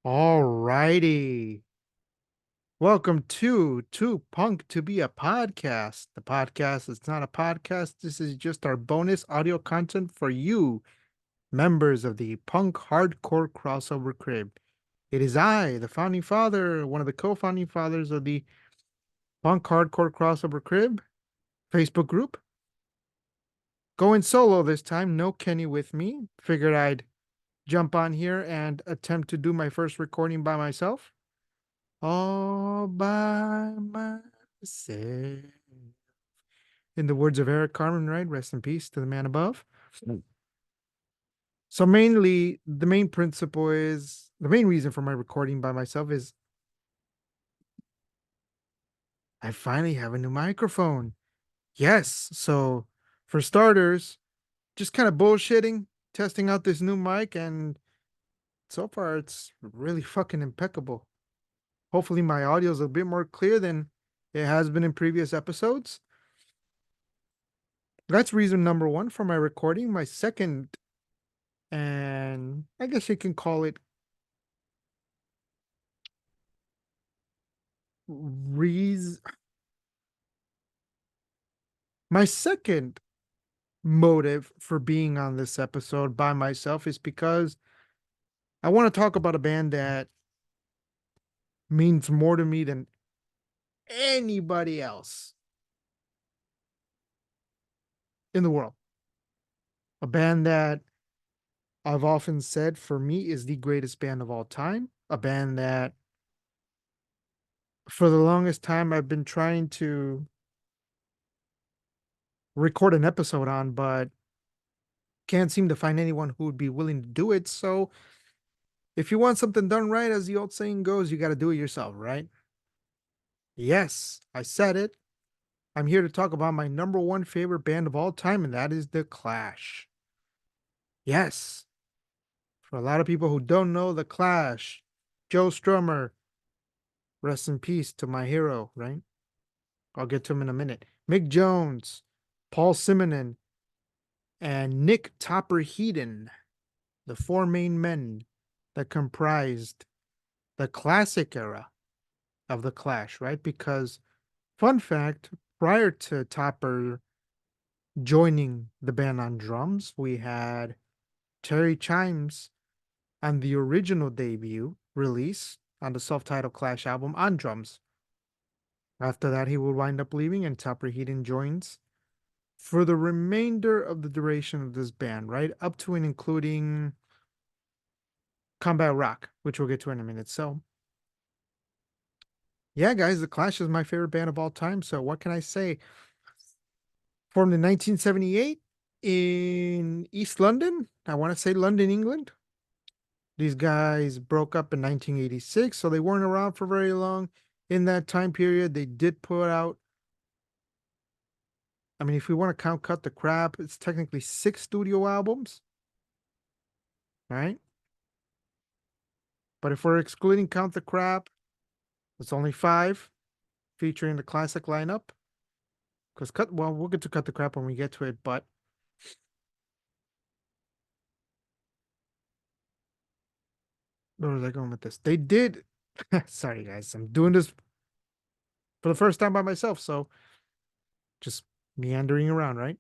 All righty. Welcome to Too Punk to Be a Podcast. The podcast is not a podcast. This is just our bonus audio content for you, members of the Punk Hardcore Crossover Crib. It is I, the founding father, one of the co-founding fathers of the Punk Hardcore Crossover Crib Facebook group. Going solo this time, no Kenny with me. Figured I'd jump on here and attempt to do my first recording by myself. All by myself. In the words of Eric Carmen, right? Rest in peace to the man above. So mainly the main principle is the main reason for my recording by myself is I finally have a new microphone. Yes. So for starters, just kind of bullshitting, testing out this new mic, and so far it's really fucking impeccable. Hopefully my audio is a bit more clear than it has been in previous episodes. That's reason number one for my recording. My second, and I guess you can call it reason. My second motive for being on this episode by myself is because I want to talk about a band that means more to me than anybody else in the world. A band that I've often said for me is the greatest band of all time. A band that for the longest time I've been trying to record an episode on, but can't seem to find anyone who would be willing to do it. So if you want something done right, as the old saying goes, you got to do it yourself, right? Yes, I said it. I'm here to talk about my number one favorite band of all time, and that is The Clash. Yes, for a lot of people who don't know The Clash, Joe Strummer, rest in peace to my hero, right? I'll get to him in a minute. Mick Jones, Paul Simonon, and Nick Topper Headon, the four main men that comprised the classic era of The Clash, right? Because, fun fact, prior to Topper joining the band on drums, we had Terry Chimes on the original debut release on the self-titled Clash album on drums. After that, he would wind up leaving, and Topper Headon joins for the remainder of the duration of this band, right? Up to and including Combat Rock, which we'll get to in a minute. So, yeah, guys, The Clash is my favorite band of all time. So, what can I say? Formed in 1978 in East London. I want to say London, England. These guys broke up in 1986, so they weren't around for very long. In that time period, they did put out, I mean, if we want to count Cut the Crap, it's technically six studio albums, right? But if we're excluding Count the Crap, it's only five featuring the classic lineup. Because well, we'll get to Cut the Crap when we get to it, but where was I going with this? They did, sorry guys, I'm doing this for the first time by myself, so just meandering around, right?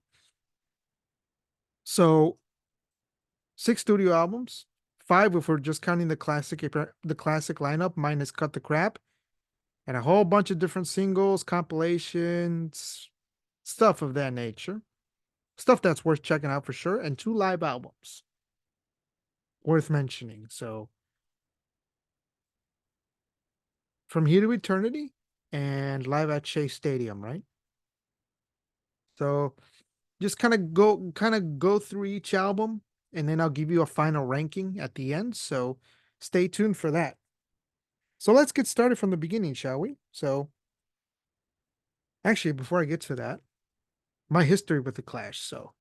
So six studio albums, five if we're just counting the classic lineup minus Cut the Crap, and a whole bunch of different singles, compilations, stuff of that nature. Stuff that's worth checking out for sure, and two live albums worth mentioning. So From Here to Eternity and Live at Shea Stadium, right? So just kind of go through each album, and then I'll give you a final ranking at the end. So stay tuned for that. So let's get started from the beginning, shall we? So actually, before I get to that, my history with the Clash. So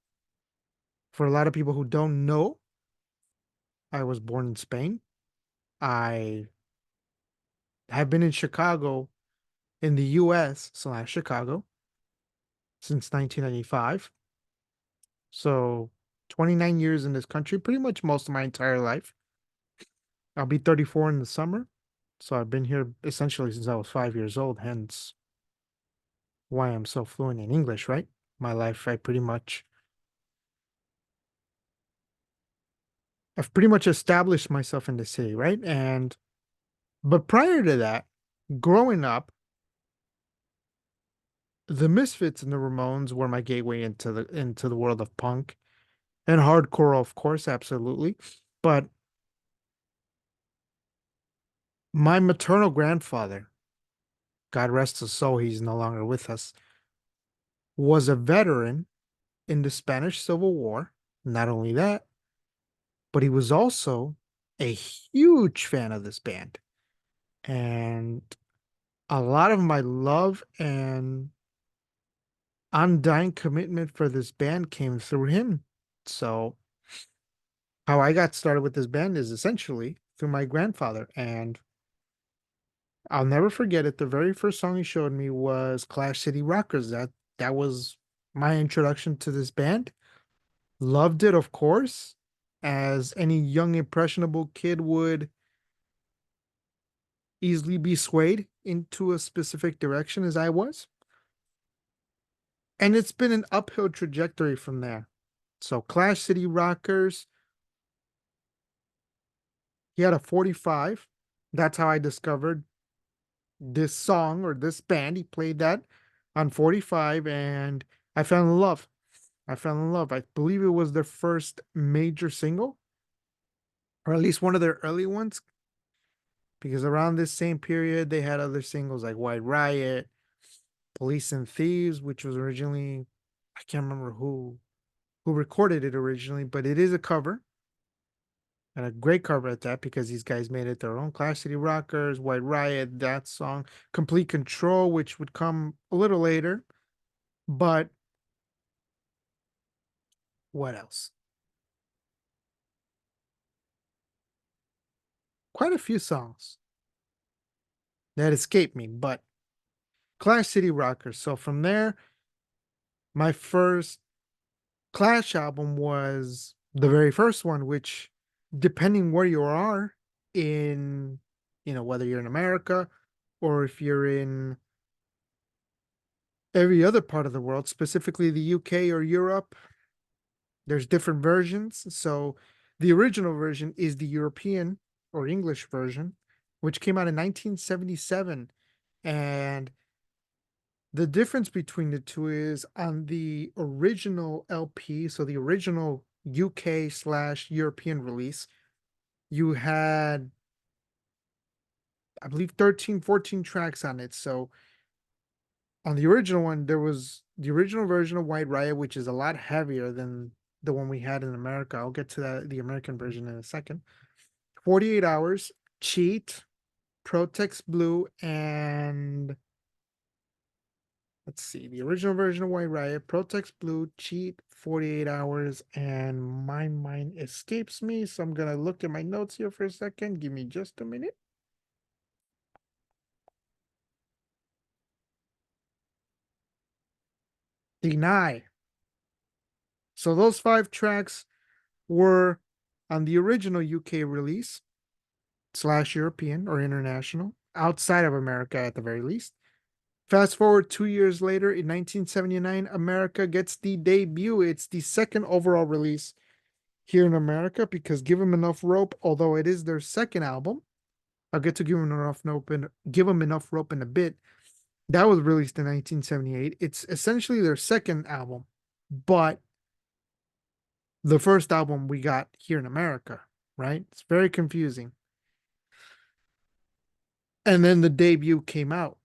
for a lot of people who don't know, I was born in Spain. I have been in Chicago, in the US slash Chicago, since 1995. So 29 years in this country, pretty much most of my entire life. I'll be 34 in the summer. So I've been here essentially since I was 5 years old, hence why I'm so fluent in English, right? My life, I've pretty much established myself in the city, right? But prior to that, growing up, the Misfits and the Ramones were my gateway into the world of punk and hardcore, of course, absolutely. But my maternal grandfather, God rest his soul, he's no longer with us, was a veteran in the Spanish Civil War. Not only that, but he was also a huge fan of this band. And a lot of my love and undying commitment for this band came through him. So, how I got started with this band is essentially through my grandfather. And I'll never forget it. The very first song he showed me was Clash City Rockers. That was my introduction to this band. Loved it, of course, as any young impressionable kid would easily be swayed into a specific direction as I was. And it's been an uphill trajectory from there. So Clash City Rockers, he had a 45. That's how I discovered this song or this band. He played that on 45 and I fell in love. I fell in love. I believe it was their first major single, or at least one of their early ones, because around this same period they had other singles like White Riot, Police and Thieves, which was originally, I can't remember who recorded it originally, but it is a cover and a great cover at that because these guys made it their own. Clash City Rockers, White Riot, that song, Complete Control, which would come a little later. But what else? Quite a few songs that escaped me, but Clash City Rockers. So from there, my first Clash album was the very first one, which, depending where you are in, whether you're in America or if you're in every other part of the world, specifically the UK or Europe, there's different versions. So the original version is the European or English version, which came out in 1977. And the difference between the two is on the original LP, so the original UK/European release, you had, I believe, 13, 14 tracks on it. So on the original one, there was the original version of White Riot, which is a lot heavier than the one we had in America. I'll get to the American version in a second. 48 Hours, Cheat, Protex Blue, and let's see, the original version of White Riot, Protex Blue, Cheat, 48 Hours, and my mind escapes me. So I'm going to look at my notes here for a second. Give me just a minute. Deny. So those five tracks were on the original UK release slash European or international, outside of America at the very least. Fast forward 2 years later, in 1979, America gets the debut. It's the second overall release here in America because Give 'Em Enough Rope, although it is their second album, I'll get to Give 'Em Enough Rope in a bit. That was released in 1978. It's essentially their second album, but the first album we got here in America, right? It's very confusing. And then the debut came out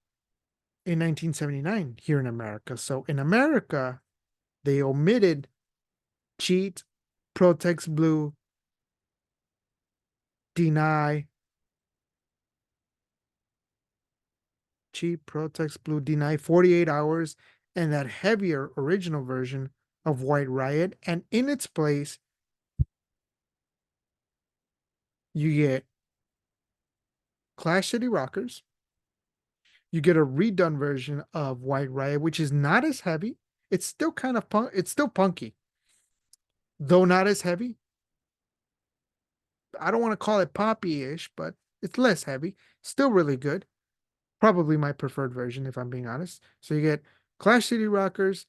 in 1979 here in America. So in America, they omitted Cheat, Protex Blue, Deny, Cheat, Protex Blue, Deny, 48 Hours, and that heavier original version of White Riot. And in its place, you get Clash City Rockers. You get a redone version of White Riot, which is not as heavy. It's still kind of punk. It's still punky, though not as heavy. I don't want to call it poppy-ish, but it's less heavy. Still really good. Probably my preferred version, if I'm being honest. So you get Clash City Rockers,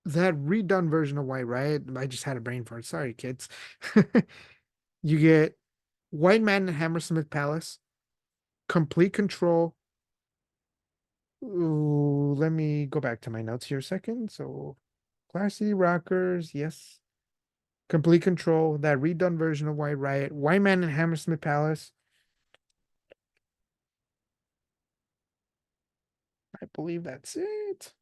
that redone version of White Riot. I just had a brain fart. Sorry, kids. You get White Man and Hammersmith Palace, Complete Control. Ooh, let me go back to my notes here a second. So, Classy Rockers, yes. Complete Control, that redone version of White Riot, White Man and Hammersmith Palace. I believe that's it.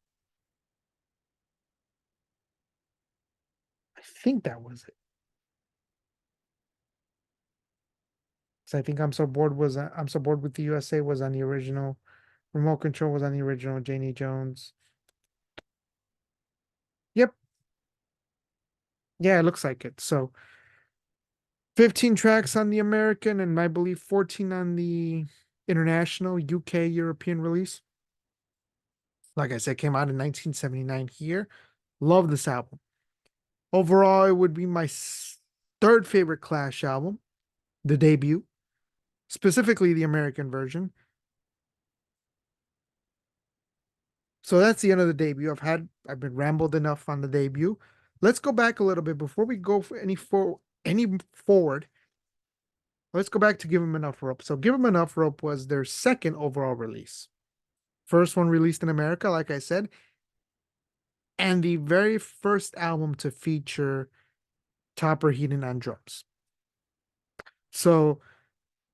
I think that was it. So I think I'm so bored with the USA was on the original. Remote Control was on the original. Janie Jones. Yep. Yeah, it looks like it. So 15 tracks on the American and I believe 14 on the international UK European release. Like I said, came out in 1979 here. Love this album. Overall, it would be my third favorite Clash album, the debut, specifically the American version. So that's the end of the debut. I've been rambled enough on the debut. Let's go back a little bit before we go for any forward. Let's go back to Give 'Em Enough Rope. So Give 'Em Enough Rope was their second overall release. First one released in America, like I said, and the very first album to feature Topper Heaton on drums. So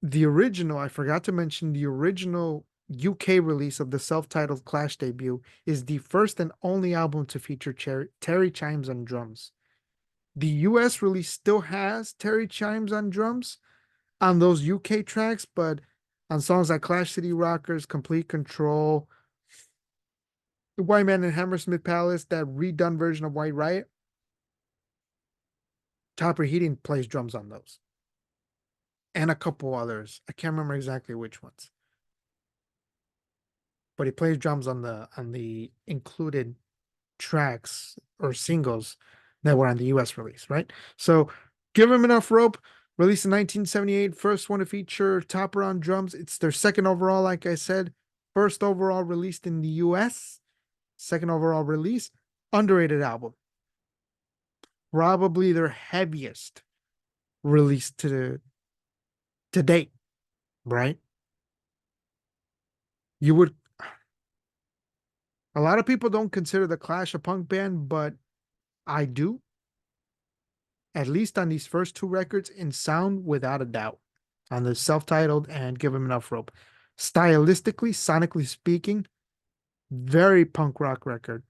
the original, I forgot to mention the original UK release of the self-titled Clash debut is the first and only album to feature Terry Chimes on drums. The US release still has Terry Chimes on drums on those UK tracks, but on songs like Clash City Rockers, Complete Control, The White Man and Hammersmith Palace, that redone version of White Riot, Topper Heating plays drums on those. And a couple others. I can't remember exactly which ones. But he plays drums on the included tracks or singles that were on the US release, right? So Give 'Em Enough Rope, released in 1978, first one to feature Topper on drums. It's their second overall, like I said. First overall released in the US, second overall release. Underrated album. Probably their heaviest release to date, right? You would A lot of people don't consider the Clash a punk band, but I do, at least on these first two records, in sound without a doubt. On the self-titled and Give 'Em Enough Rope. Stylistically, sonically speaking, very punk rock record.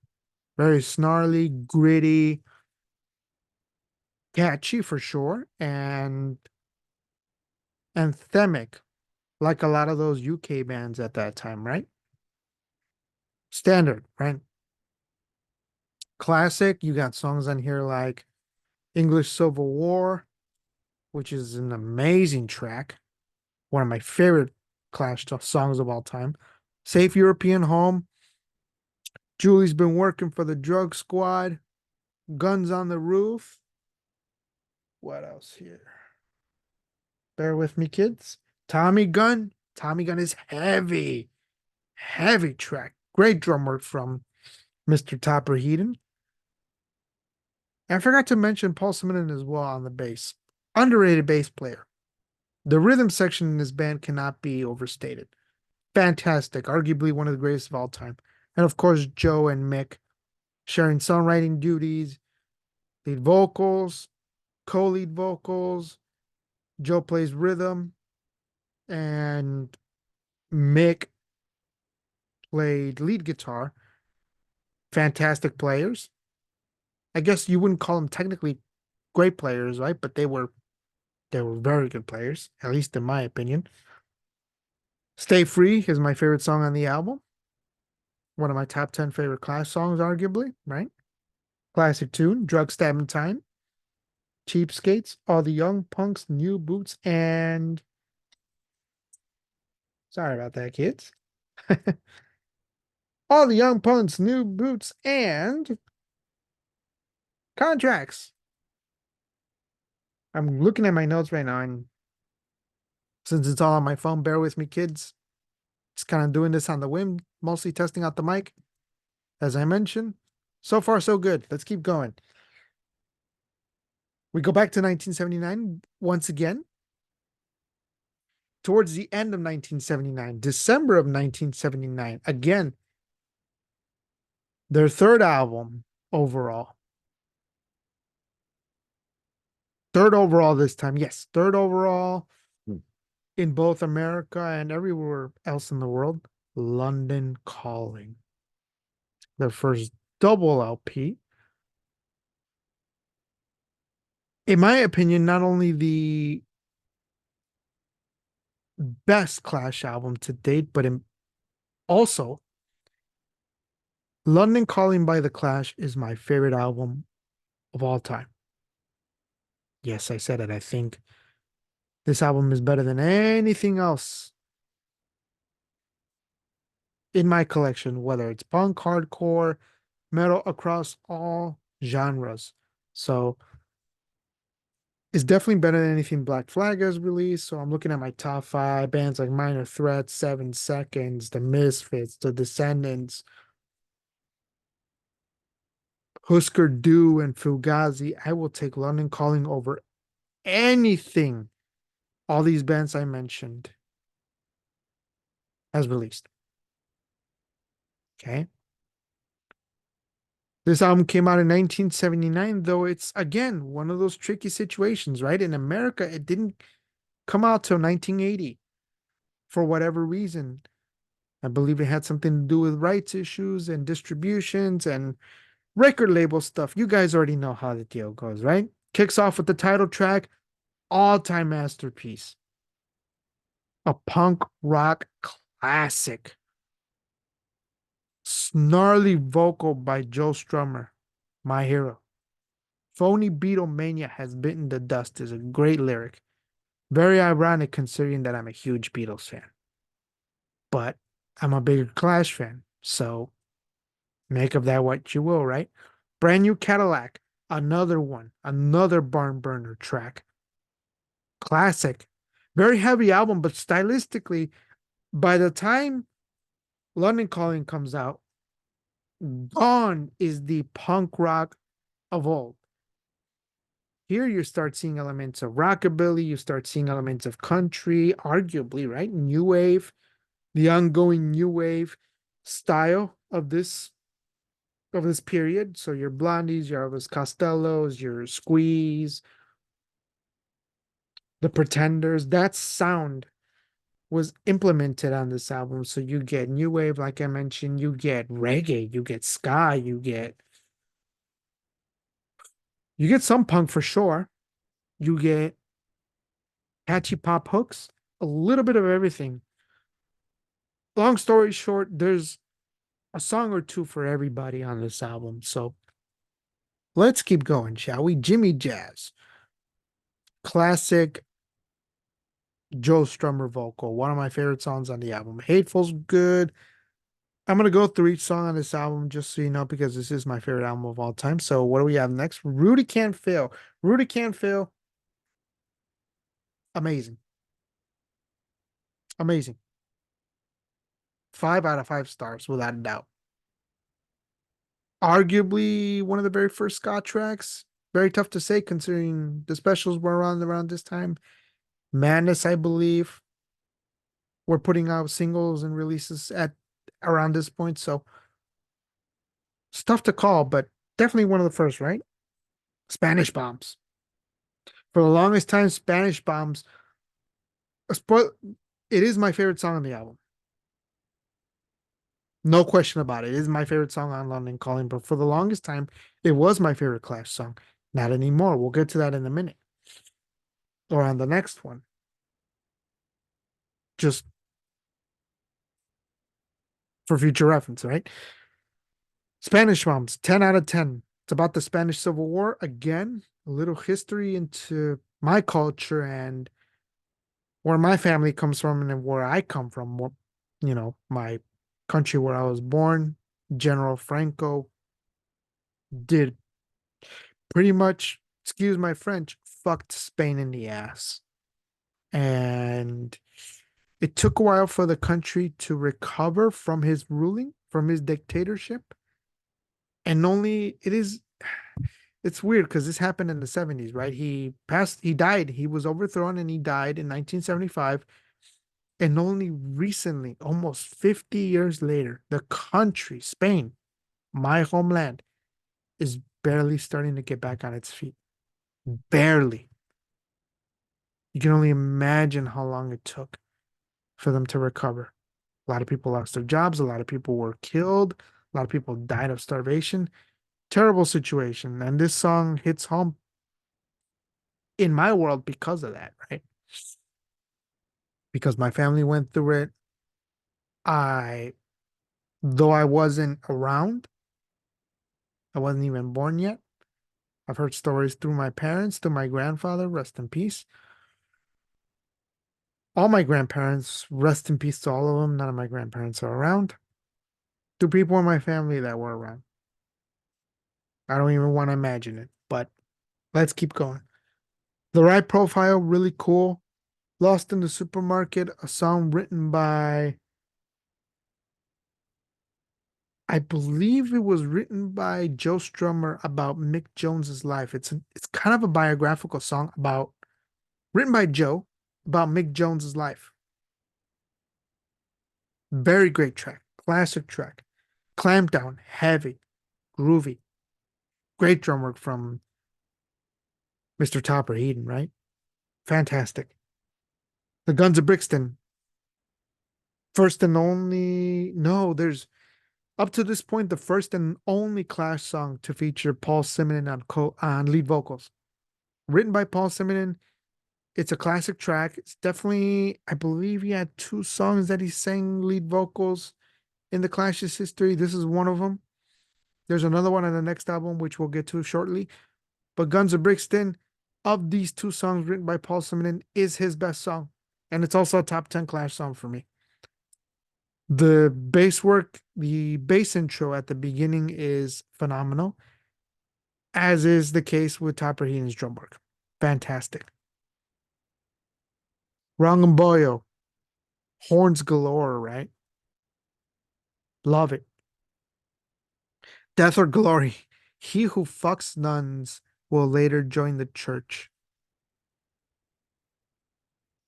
Very snarly, gritty, catchy for sure, and anthemic, like a lot of those UK bands at that time, right? Standard, right? Classic, you got songs on here like English Civil War, which is an amazing track. One of my favorite Clash songs of all time. Safe European Home. Julie's been working for the drug squad. Guns on the Roof. What else here? Bear with me, kids. Tommy Gun. Tommy Gun is heavy, heavy track. Great drum work from Mr. Topper Heaton. And I forgot to mention Paul Simonon as well on the bass. Underrated bass player. The rhythm section in this band cannot be overstated. Fantastic, arguably one of the greatest of all time. And of course, Joe and Mick sharing songwriting duties, lead vocals, co-lead vocals. Joe plays rhythm, and Mick played lead guitar. Fantastic players. I guess you wouldn't call them technically great players, right? But they were very good players, at least in my opinion. Stay Free is my favorite song on the album. One of my top 10 favorite Clash songs, arguably, right? Classic tune, Drug Stabbing Time, Cheapskates, All the Young Punks, New Boots, and sorry about that, kids. All the Young Punks, New Boots, and Contracts. I'm looking at my notes right now, and since it's all on my phone, bear with me, kids. Just kind of doing this on the whim, mostly testing out the mic, as I mentioned. So far, so good. Let's keep going. We go back to 1979 once again. Towards the end of 1979, December of 1979, again, their third album overall. Third overall this time. Yes, third overall in both America and everywhere else in the world. London Calling. Their first double LP. In my opinion, not only the best Clash album to date, but also London Calling by The Clash is my favorite album of all time. Yes, I said it. I think this album is better than anything else in my collection, whether it's punk, hardcore, metal, across all genres. So it's definitely better than anything Black Flag has released. So I'm looking at my top five bands like Minor Threat, 7 Seconds, The Misfits, The Descendants, Husker Du, and Fugazi. I will take London Calling over anything all these bands I mentioned has released. Okay. This album came out in 1979, though it's again one of those tricky situations, right? In America, it didn't come out till 1980 for whatever reason. I believe it had something to do with rights issues and distributions and record label stuff. You guys already know how the deal goes, right? Kicks off with the title track, all time masterpiece, a punk rock classic. Snarly vocal by Joe Strummer, my hero. Phony Beatlemania has bitten the dust is a great lyric. Very ironic considering that I'm a huge Beatles fan. But I'm a bigger Clash fan. So make of that what you will, right? Brand New Cadillac, another one, another barn burner track. Classic. Very heavy album, but stylistically, by the time London Calling comes out, gone is the punk rock of old. Here you start seeing elements of rockabilly, you start seeing elements of country, arguably, right? New wave, the ongoing new wave style of this period. So your Blondies, your Elvis Costellos, your Squeeze, the Pretenders, that sound was implemented on this album. So you get new wave, like I mentioned, you get reggae, you get ska, you get some punk for sure. You get catchy pop hooks, a little bit of everything. Long story short, there's a song or two for everybody on this album. So let's keep going, shall we? Jimmy Jazz, classic Joe Strummer vocal, one of my favorite songs on the album. Hateful's good. I'm gonna go through each song on this album just so you know, because this is my favorite album of all time. So what do we have next? Rudy Can't Fail. Rudy Can't Fail. Amazing. Amazing. 5 out of 5 stars, without a doubt. Arguably one of the very first ska tracks. Very tough to say considering the specials were around this time. Madness, I believe, were putting out singles and releases at around this point. So it's tough to call, but definitely one of the first, right? Spanish Bombs. For the longest time, Spanish Bombs. It is my favorite song on the album. No question about it. It is my favorite song on London Calling, but for the longest time, it was my favorite Clash song. Not anymore. We'll get to that in a minute. Or on the next one. Just for future reference, right? Spanish Moms, 10 out of 10. It's about the Spanish Civil War. Again, a little history into my culture and where my family comes from and where I come from. My country where I was born. General Franco did pretty much, excuse my French, fucked Spain in the ass. And it took a while for the country to recover from his ruling, from his dictatorship. And only it is, it's weird because this happened in the 70s, right? He died. He was overthrown and he died in 1975. And only recently, almost 50 years later, the country, Spain, my homeland, is barely starting to get back on its feet. Barely. You can only imagine how long it took for them to recover. A lot of people lost their jobs. A lot of people were killed. A lot of people died of starvation. Terrible situation. And this song hits home in my world because of that, right? Because my family went through it. I, though I wasn't around, I wasn't even born yet. I've heard stories through my parents, through my grandfather, rest in peace. All my grandparents, rest in peace to all of them. None of my grandparents are around. Two people in my family that were around. I don't even want to imagine it, but let's keep going. The right profile, really cool. Lost in the Supermarket, a song written by, I believe it was written by Joe Strummer about Mick Jones's life. It's kind of a biographical song about written by Joe about Mick Jones's life. Very great track, classic track. Clampdown, heavy, groovy. Great drum work from Mr. Topper Heaton, right? Fantastic. The Guns of Brixton, first and only, no, there's up to this point the first and only Clash song to feature Paul Simonon on lead vocals. Written by Paul Simonon, it's a classic track. It's definitely, I believe he had two songs that he sang lead vocals in the Clash's history. This is one of them. There's another one on the next album, which we'll get to shortly. But Guns of Brixton, of these two songs written by Paul Simonon, is his best song. And it's also a top 10 Clash song for me. The bass work, the bass intro at the beginning is phenomenal, as is the case with Topper Heaton's drum work. Fantastic. Rangamboyo, horns galore, right? Love it. Death or Glory. He who fucks nuns will later join the church.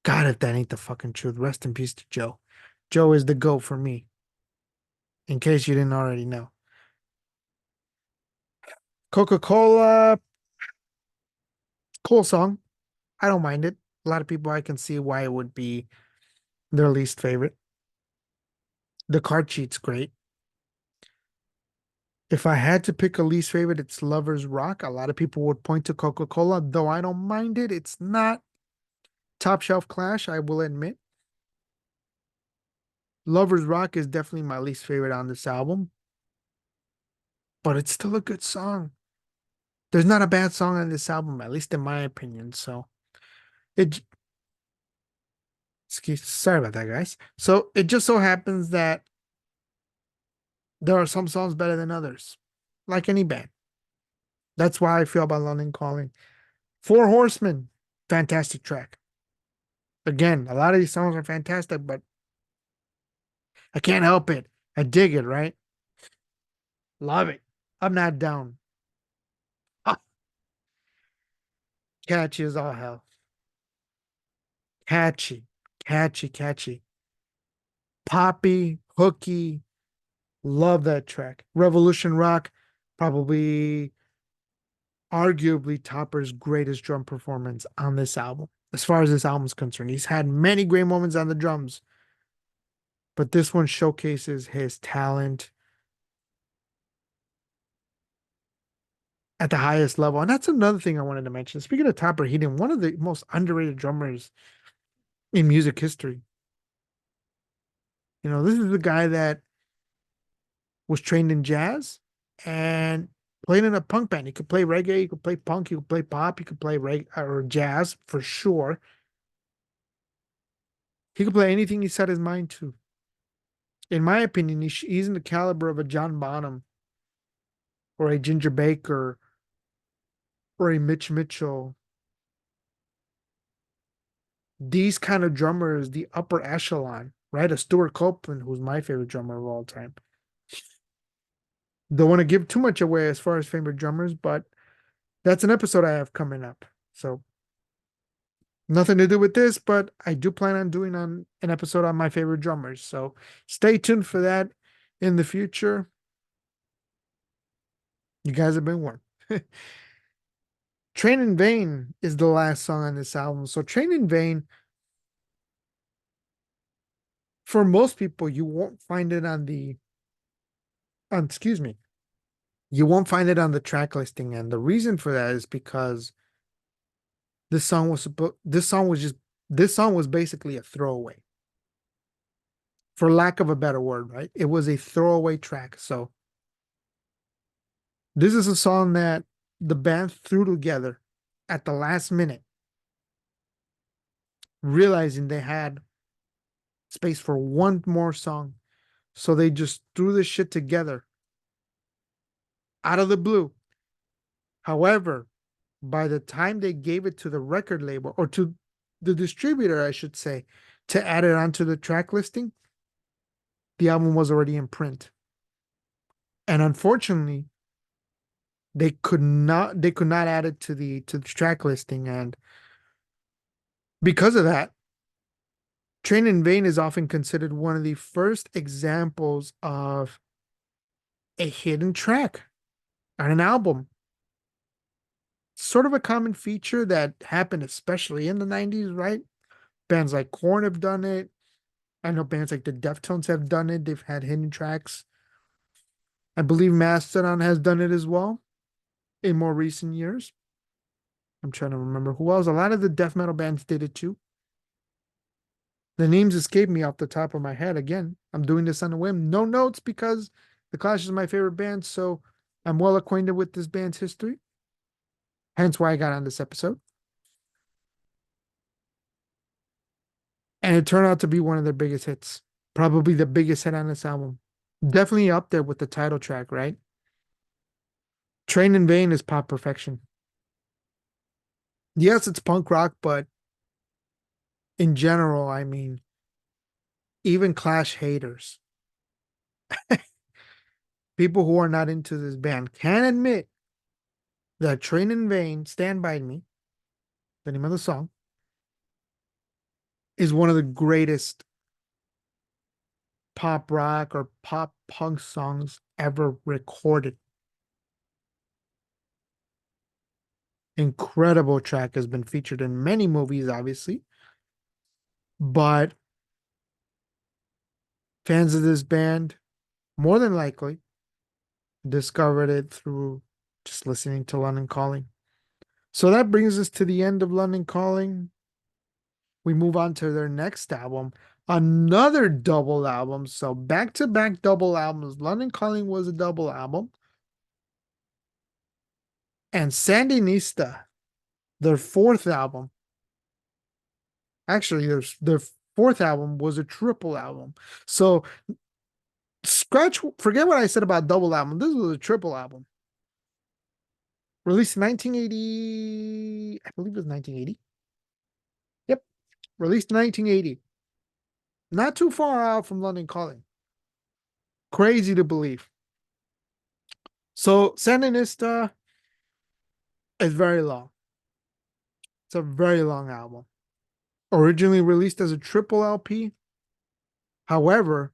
God, if that ain't the fucking truth. Rest in peace to Joe. Joe is the GOAT for me, in case you didn't already know. Coca-Cola, cool song. I don't mind it. A lot of people, I can see why it would be their least favorite. The card sheet's great. If I had to pick a least favorite, it's Lover's Rock. A lot of people would point to Coca-Cola, though I don't mind it. It's not top shelf Clash, I will admit. Lover's Rock is definitely my least favorite on this album, but it's still a good song. There's not a bad song on this album, at least in my opinion. So it, sorry about that, guys. So it just so happens that there are some songs better than others, like any band. That's why I feel about London Calling. Four Horsemen, fantastic track. Again, a lot of these songs are fantastic, but I can't help it. I dig it, right? Love it. I'm not down. Ah, catchy as all hell. Catchy, catchy, catchy. Poppy, hooky. Love that track. Revolution Rock, probably arguably Topper's greatest drum performance on this album. As far as this album's concerned, he's had many great moments on the drums, but this one showcases his talent at the highest level. And that's another thing I wanted to mention. Speaking of Topper Heaton, one of the most underrated drummers in music history. You know, this is the guy that was trained in jazz and played in a punk band. He could play reggae, he could play punk, he could play pop, he could play reggae or jazz for sure. He could play anything he set his mind to. In my opinion, he's in the caliber of a John Bonham or a Ginger Baker or a Mitch Mitchell, these kind of drummers, the upper echelon, right? A Stuart Copeland, who's my favorite drummer of all time. Don't want to give too much away as far as favorite drummers, but that's an episode I have coming up. So nothing to do with this, but I do plan on doing on an episode on my favorite drummers. So stay tuned for that in the future. You guys have been warned. Train in Vain is the last song on this album. So Train in Vain, for most people, you won't find it on the excuse me, you won't find it on the track listing. And the reason for that is because this song was basically a throwaway, for lack of a better word, right? It was a throwaway track. So this is a song that the band threw together at the last minute, realizing they had space for one more song. So they just threw this shit together out of the blue. However, by the time they gave it to the record label, or to the distributor, I should say, to add it onto the track listing, the album was already in print. And unfortunately, they could not add it to the track listing. And because of that, Train in Vain is often considered one of the first examples of a hidden track on an album. Sort of a common feature that happened especially in the 90s, right? Bands like Korn have done it. I know bands like the Deftones have done it. They've had hidden tracks. I believe Mastodon has done it as well in more recent years. I'm trying to remember who else. A lot of the death metal bands did it too. The names escape me off the top of my head. Again, I'm doing this on a whim. No notes because The Clash is my favorite band, so I'm well acquainted with this band's history. Hence why I got on this episode. And it turned out to be one of their biggest hits. Probably the biggest hit on this album. Definitely up there with the title track, right? Train in Vain is pop perfection. Yes, it's punk rock, but in general, I mean, even Clash haters, people who are not into this band, can admit that Train in Vain, Stand By Me, the name of the song, is one of the greatest pop rock or pop punk songs ever recorded. Incredible track, has been featured in many movies, obviously, but fans of this band more than likely discovered it through just listening to London Calling. So that brings us to the end of London Calling. We move on to their next album, another double album. So back to back double albums. London Calling was a double album. And Sandinista, their fourth album, actually, their fourth album was a triple album. So forget what I said about double album. This was a triple album. Released in 1980, I believe it was 1980. Yep, released in 1980. Not too far out from London Calling. Crazy to believe. So Sandinista is very long. It's a very long album. Originally released as a triple LP. However,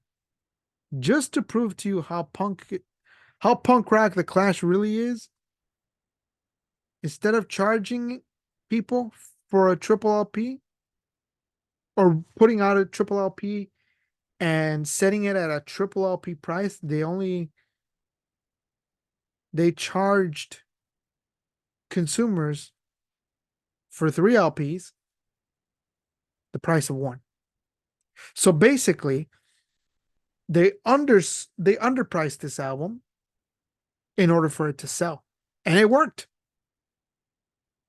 just to prove to you how punk rock the Clash really is, instead of charging people for a triple LP or putting out a triple LP and setting it at a triple LP price, they charged consumers for 3 LPs the price of one. So basically, they underpriced this album in order for it to sell. And it worked.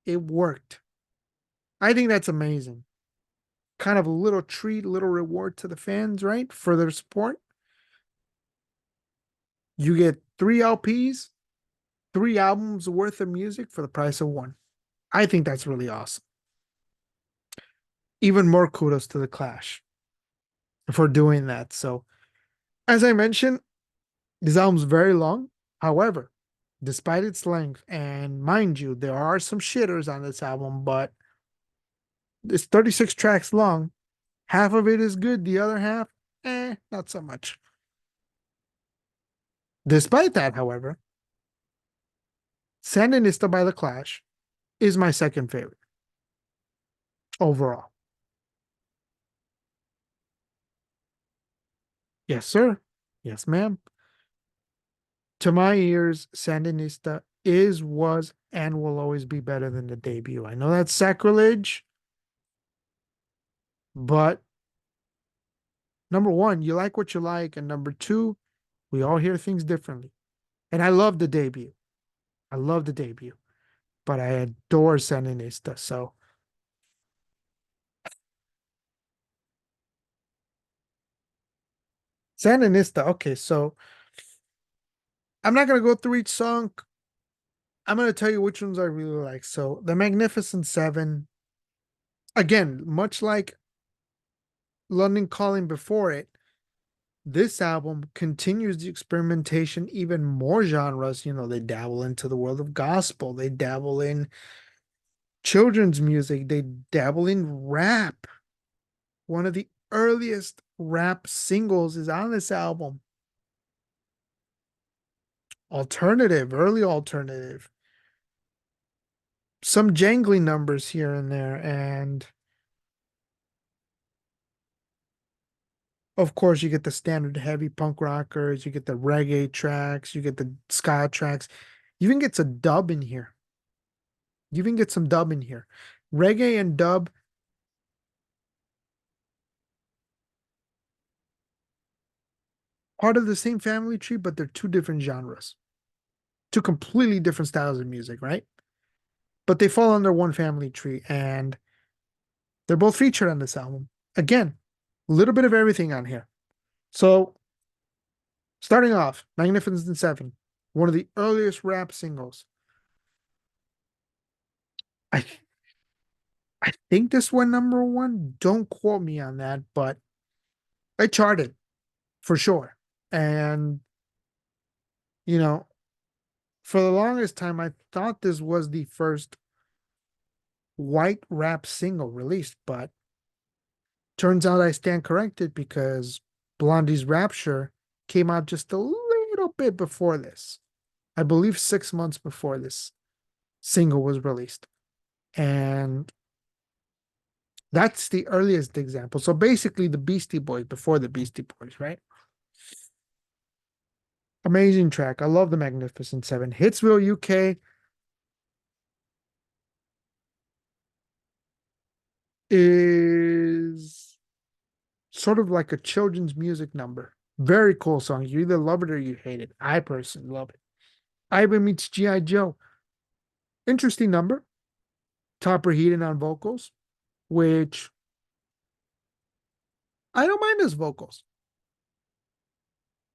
It worked. I think that's amazing. Kind of a little treat, little reward to the fans, right? For their support. You get 3 LPs three albums worth of music for the price of one. I think that's really awesome. Even more kudos to the Clash for doing that. So, as I mentioned, this album's very long. However, despite its length, and mind you, there are some shitters on this album, but it's 36 tracks long. Half of it is good, the other half, not so much. Despite that, however, Sandinista by The Clash is my second favorite overall. Yes, sir. Yes, ma'am. To my ears, Sandinista is, was, and will always be better than the debut. I know that's sacrilege, but number one, you like what you like, and number two, we all hear things differently. And I love the debut. I love the debut, but I adore Sandinista. So Sandinista, okay, so I'm not gonna go through each song. I'm gonna tell you which ones I really like. So the Magnificent Seven, again, much like London Calling before it, this album continues the experimentation, even more genres. They dabble into the world of gospel, they dabble in children's music, they dabble in rap. One of the earliest rap singles is on this album. Alternative, early alternative. Some jangly numbers here and there. And of course, you get the standard heavy punk rockers, you get the reggae tracks, you get the ska tracks. You even get some dub in here. You even get some dub in here. Reggae and dub, part of the same family tree, but they're two different genres, two completely different styles of music, right? But they fall under one family tree, and they're both featured on this album. Again, a little bit of everything on here. So, starting off, Magnificent Seven, one of the earliest rap singles. I I think this went number one. Don't quote me on that, but it charted for sure. And, you know, for the longest time, I thought this was the first white rap single released, but turns out I stand corrected because Blondie's Rapture came out just a little bit before this. I believe 6 months before this single was released. And that's the earliest example. So basically, the Beastie Boys before the Beastie Boys, right? Amazing track. I love the Magnificent Seven. Hitsville, UK is sort of like a children's music number. Very cool song. You either love it or you hate it. I personally love it. Ivan meets G.I. Joe. Interesting number. Topper Heaton on vocals, which I don't mind his vocals.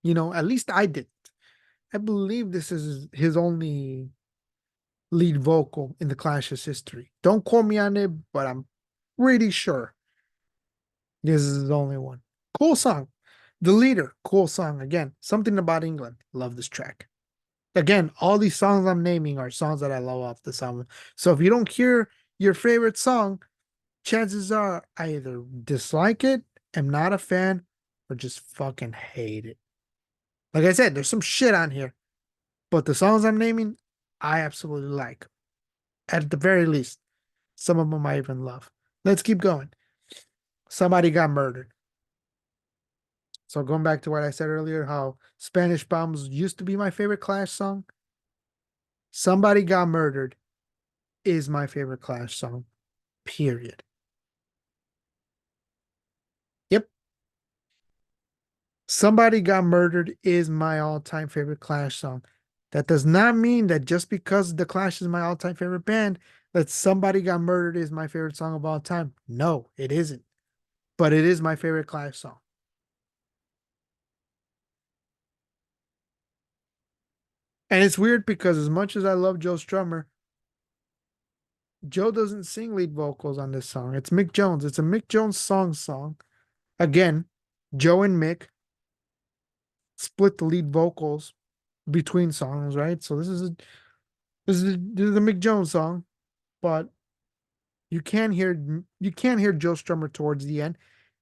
At least I did. I believe this is his only lead vocal in the Clash's history. Don't quote me on it, but I'm pretty sure this is his only one. Cool song. The Leader, cool song. Again, something about England. Love this track. Again, all these songs I'm naming are songs that I love off this album. So if you don't hear your favorite song, chances are I either dislike it, am not a fan, or just fucking hate it. Like I said, there's some shit on here, but the songs I'm naming, I absolutely like. At the very least, some of them I even love. Let's keep going. Somebody got murdered. So going back to what I said earlier, how Spanish Bombs used to be my favorite Clash song. Somebody Got Murdered is my favorite Clash song. Period. Yep. Somebody Got Murdered is my all-time favorite Clash song. That does not mean that just because The Clash is my all-time favorite band, that Somebody Got Murdered is my favorite song of all time. No, it isn't. But it is my favorite Clash song. And it's weird because as much as I love Joe Strummer, Joe doesn't sing lead vocals on this song. It's Mick Jones. It's a Mick Jones song. Again, Joe and Mick split the lead vocals between songs, right? So this is a Mick Jones song, but you can't hear Joe Strummer towards the end,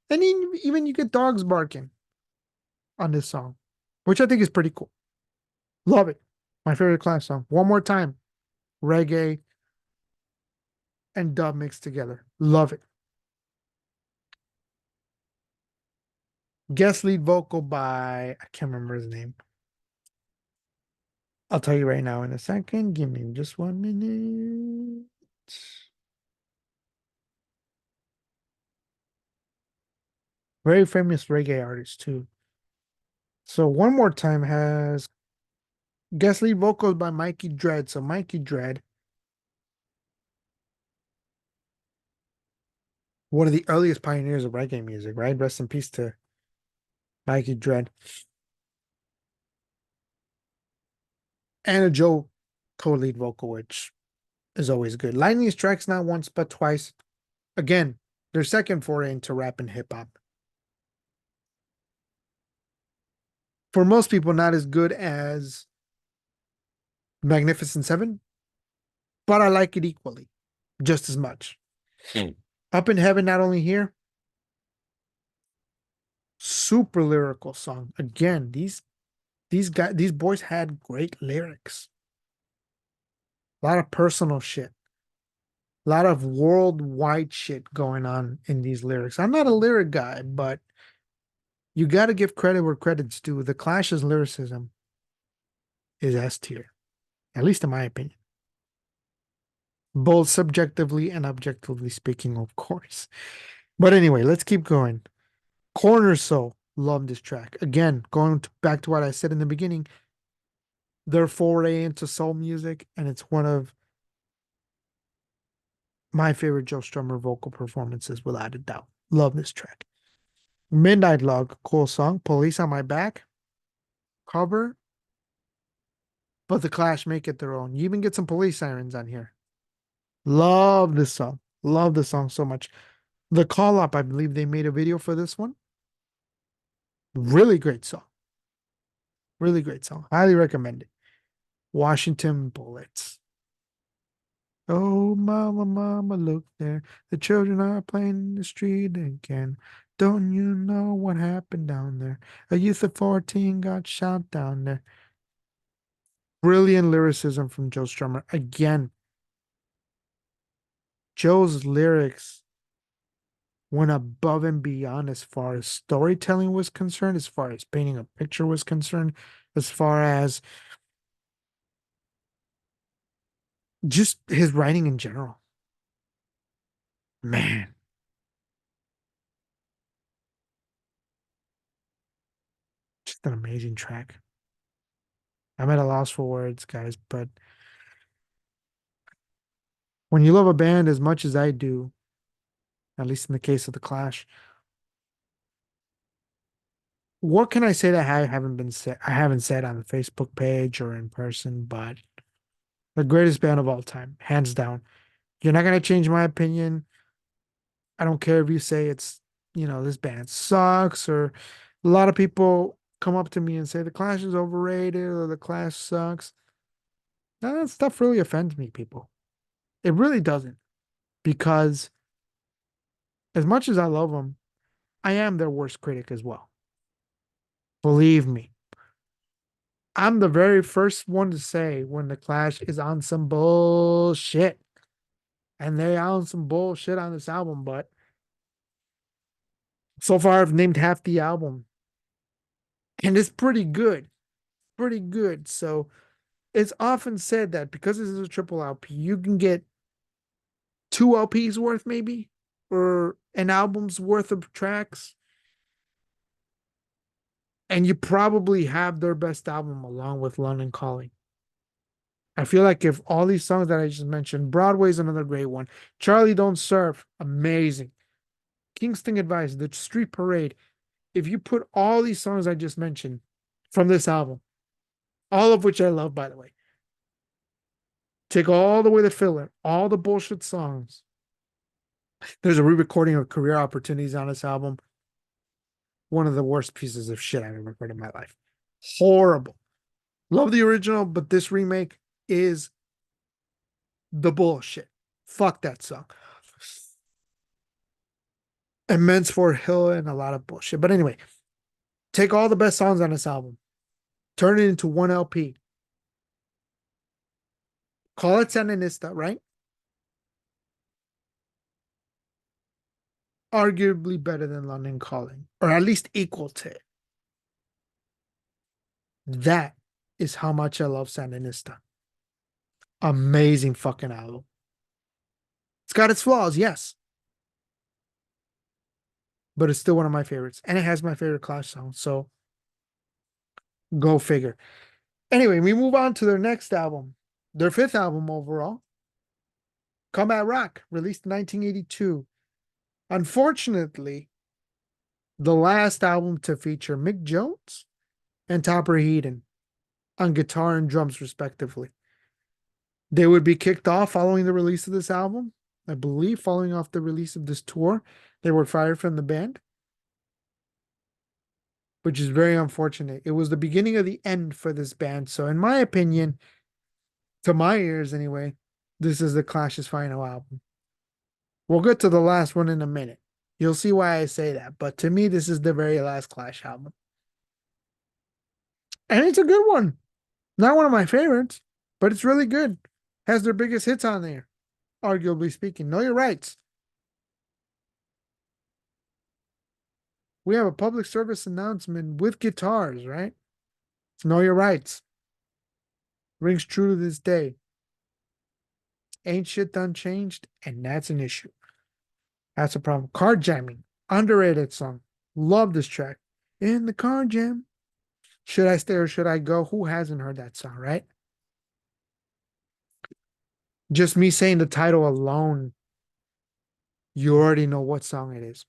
and even you get dogs barking on this song, which I think is pretty cool. Love it. My favorite Clash song. One more time, reggae and dub mixed together. Love it. Guest lead vocal by I can't remember his name. I'll tell you right now in a second. Give me just 1 minute. Very famous reggae artist too. So one more time has guest lead vocals by Mikey Dread. So Mikey Dread, one of the earliest pioneers of reggae music, right? Rest in peace to Mikey Dread. And a Joe co-lead vocal, which is always good. Lightning Strikes not once but twice. Again, their second foray into rap and hip hop. For most people, not as good as Magnificent Seven, but I like it equally, just as much. Up in Heaven, not only here, super lyrical song. Again, these boys had great lyrics. A lot of personal shit. A lot of worldwide shit going on in these lyrics. I'm not a lyric guy, but you got to give credit where credit's due. The Clash's lyricism is S tier, at least in my opinion. Both subjectively and objectively speaking, of course. But anyway, let's keep going. Corner Soul, love this track. Again, back to what I said in the beginning, their foray into soul music, and it's one of my favorite Joe Strummer vocal performances, without a doubt. Love this track. Midnight Log, cool song. Police on My Back, cover, but the Clash make it their own. You even get some police sirens on here. Love this song. Love this song so much. The Call Up, I believe they made a video for this one. Really great song. Really great song. Highly recommend it. Washington Bullets. Oh, mama, mama, look there. The children are playing in the street again. Don't you know what happened down there? A youth of 14 got shot down there. Brilliant lyricism from Joe Strummer. Again, Joe's lyrics went above and beyond as far as storytelling was concerned, as far as painting a picture was concerned, as far as just his writing in general. Man, just an amazing track. I'm at a loss for words, guys, but when you love a band as much as I do, at least in the case of The Clash, what can I say that I haven't said on the Facebook page or in person, but the greatest band of all time, hands down. You're not gonna change my opinion. I don't care if you say this band sucks, or a lot of people come up to me and say the Clash is overrated or the Clash sucks. That stuff really offends me, people. It really doesn't. Because as much as I love them, I am their worst critic as well. Believe me. I'm the very first one to say when the Clash is on some bullshit. And they on some bullshit on this album, but so far I've named half the album. And it's pretty good. Pretty good. So it's often said that because this is a triple LP, you can get two LPs worth maybe, or an album's worth of tracks, and you probably have their best album along with London Calling. I feel like if all these songs that I just mentioned, Broadway's another great one. Charlie Don't Surf, amazing. Kingston Advice, The Street Parade. If you put all these songs I just mentioned from this album All of which I love, by the way. Take all the way to filler, all the bullshit songs. There's a re-recording of Career Opportunities on this album. One of the worst pieces of shit I've ever heard in my life. Horrible. Love the original, but this remake is the bullshit. Fuck that song. Immense Fort Hill and a lot of bullshit. But anyway, take all the best songs on this album, turn it into one LP. Call it Sandinista, right? Arguably better than London Calling, or at least equal to it. That is how much I love Sandinista. Amazing fucking album. It's got its flaws, yes, but it's still one of my favorites. And it has my favorite Clash song. So go figure. Anyway, we move on to their next album, their fifth album overall, Combat Rock, released in 1982. Unfortunately, the last album to feature Mick Jones and Topper Headon on guitar and drums, respectively. They would be kicked off following the release of this album. I believe following off the release of this tour, they were fired from the band, which is very unfortunate. It was the beginning of the end for this band. So, in my opinion, to my ears anyway, this is the Clash's final album. We'll get to the last one in a minute. You'll see why I say that. But to me, this is the very last Clash album. And it's a good one. Not one of my favorites, but it's really good. Has their biggest hits on there, arguably speaking. Know Your Rights. We have a public service announcement with guitars, right? It's Know Your Rights. Rings true to this day. Ain't shit done changed, and that's an issue. That's a problem. Car Jamming. Underrated song. Love this track. In the car jam. Should I Stay or Should I Go? Who hasn't heard that song, right? Just me saying the title alone, you already know what song it is.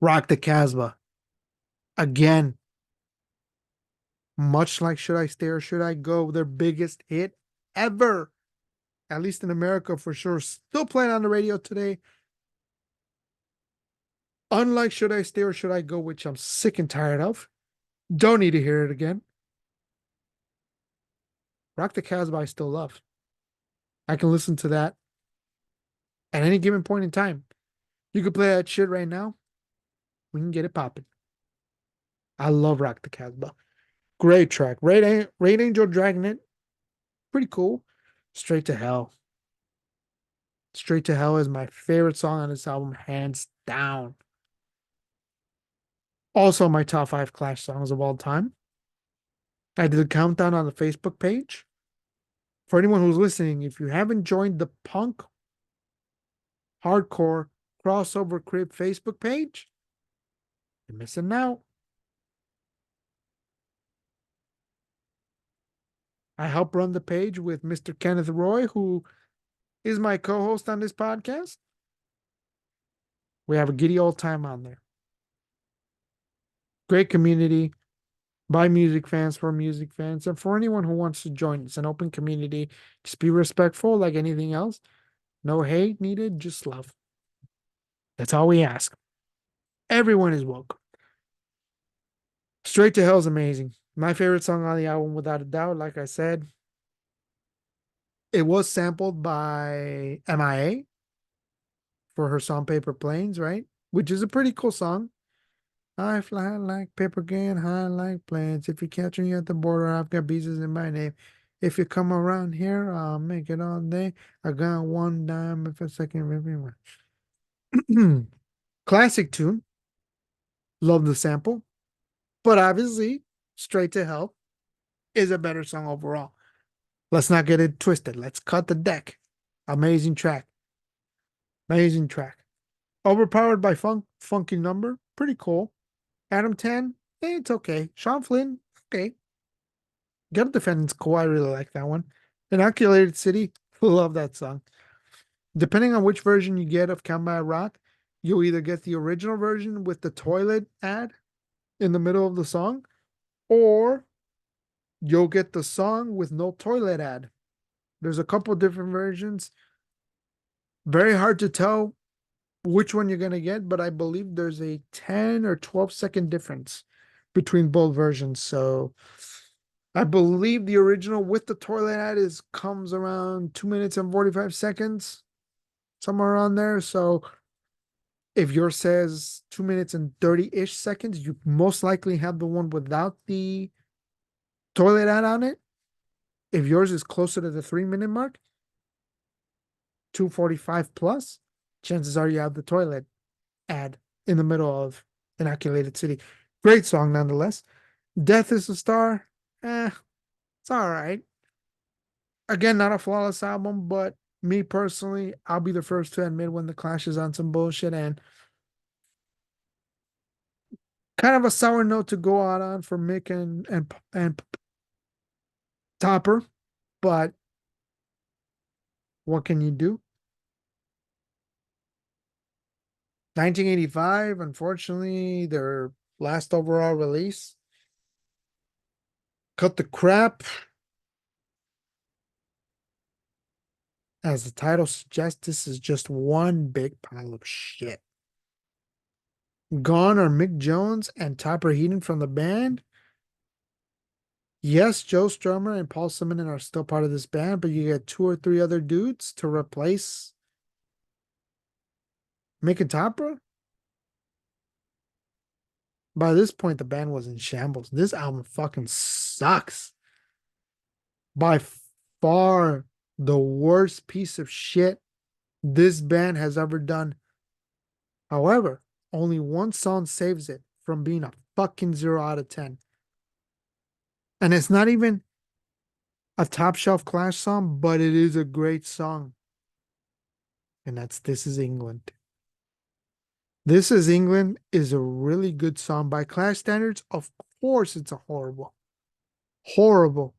Rock the Casbah. Again, much like Should I Stay or Should I Go, their biggest hit ever, at least in America for sure. Still playing on the radio today. Unlike Should I Stay or Should I Go, which I'm sick and tired of. Don't need to hear it again. Rock the Casbah I still love. I can listen to that at any given point in time. You could play that shit right now. We can get it popping. I love Rock the Casbah. Great track. Raid Angel Dragnet. Pretty cool. Straight to Hell. Straight to Hell is my favorite song on this album, hands down. Also, my top 5 Clash songs of all time. I did a countdown on the Facebook page. For anyone who's listening, if you haven't joined the punk hardcore crossover crib Facebook page, you're missing out. I help run the page with Mr. Kenneth Roy, who is my co-host on this podcast. We have a giddy old time on there. Great community by music fans, for music fans, and for anyone who wants to join. It's an open community. Just be respectful like anything else. No hate needed, just love. That's all we ask. Everyone is welcome. Straight to Hell is amazing. My favorite song on the album, without a doubt. Like I said, it was sampled by MIA for her song Paper Planes, right? Which is a pretty cool song. I fly like paper, getting high like planes. If you catch me at the border, I've got pieces in my name. If you come around here, I'll make it all day. I got one dime if a second review. Classic tune. Love the sample. But obviously, Straight to Hell is a better song overall. Let's not get it twisted. Let's cut the deck. Amazing track. Amazing track. Overpowered by funky number. Pretty cool. Adam Tan, it's okay. Sean Flynn, okay. Get Defendant's cool. I really like that one. Inoculated City, love that song. Depending on which version you get of Combat Rock, you'll either get the original version with the toilet ad in the middle of the song, or you'll get the song with no toilet ad. There's a couple different versions. Very hard to tell which one you're gonna get, but I believe there's a 10 or 12-second difference between both versions. So I believe the original with the toilet ad is comes around 2 minutes and 45 seconds, somewhere around there. So if yours says 2 minutes and 30-ish seconds, you most likely have the one without the toilet ad on it. If yours is closer to the 3 minute mark, 2:45 plus, chances are you have the toilet ad in the middle of Inoculated City. Great song nonetheless. Death is a Star. It's all right. Again, not a flawless album, but me personally, I'll be the first to admit when the Clash is on some bullshit and kind of a sour note to go out on for Mick and Topper. But what can you do? 1985, unfortunately, their last overall release. Cut the Crap, as the title suggests, this is just one big pile of shit. Gone are Mick Jones and Topper Heaton from the band. Yes, Joe Strummer and Paul Simonon are still part of this band, but you get two or three other dudes to replace Mick and Topper. By this point, the band was in shambles. This album fucking sucks. By far the worst piece of shit this band has ever done. However, only one song saves it from being a fucking 0 out of 10. And it's not even a top shelf Clash song, but it is a great song. And that's This Is England. This Is England is a really good song by Clash standards. Of course, it's a horrible,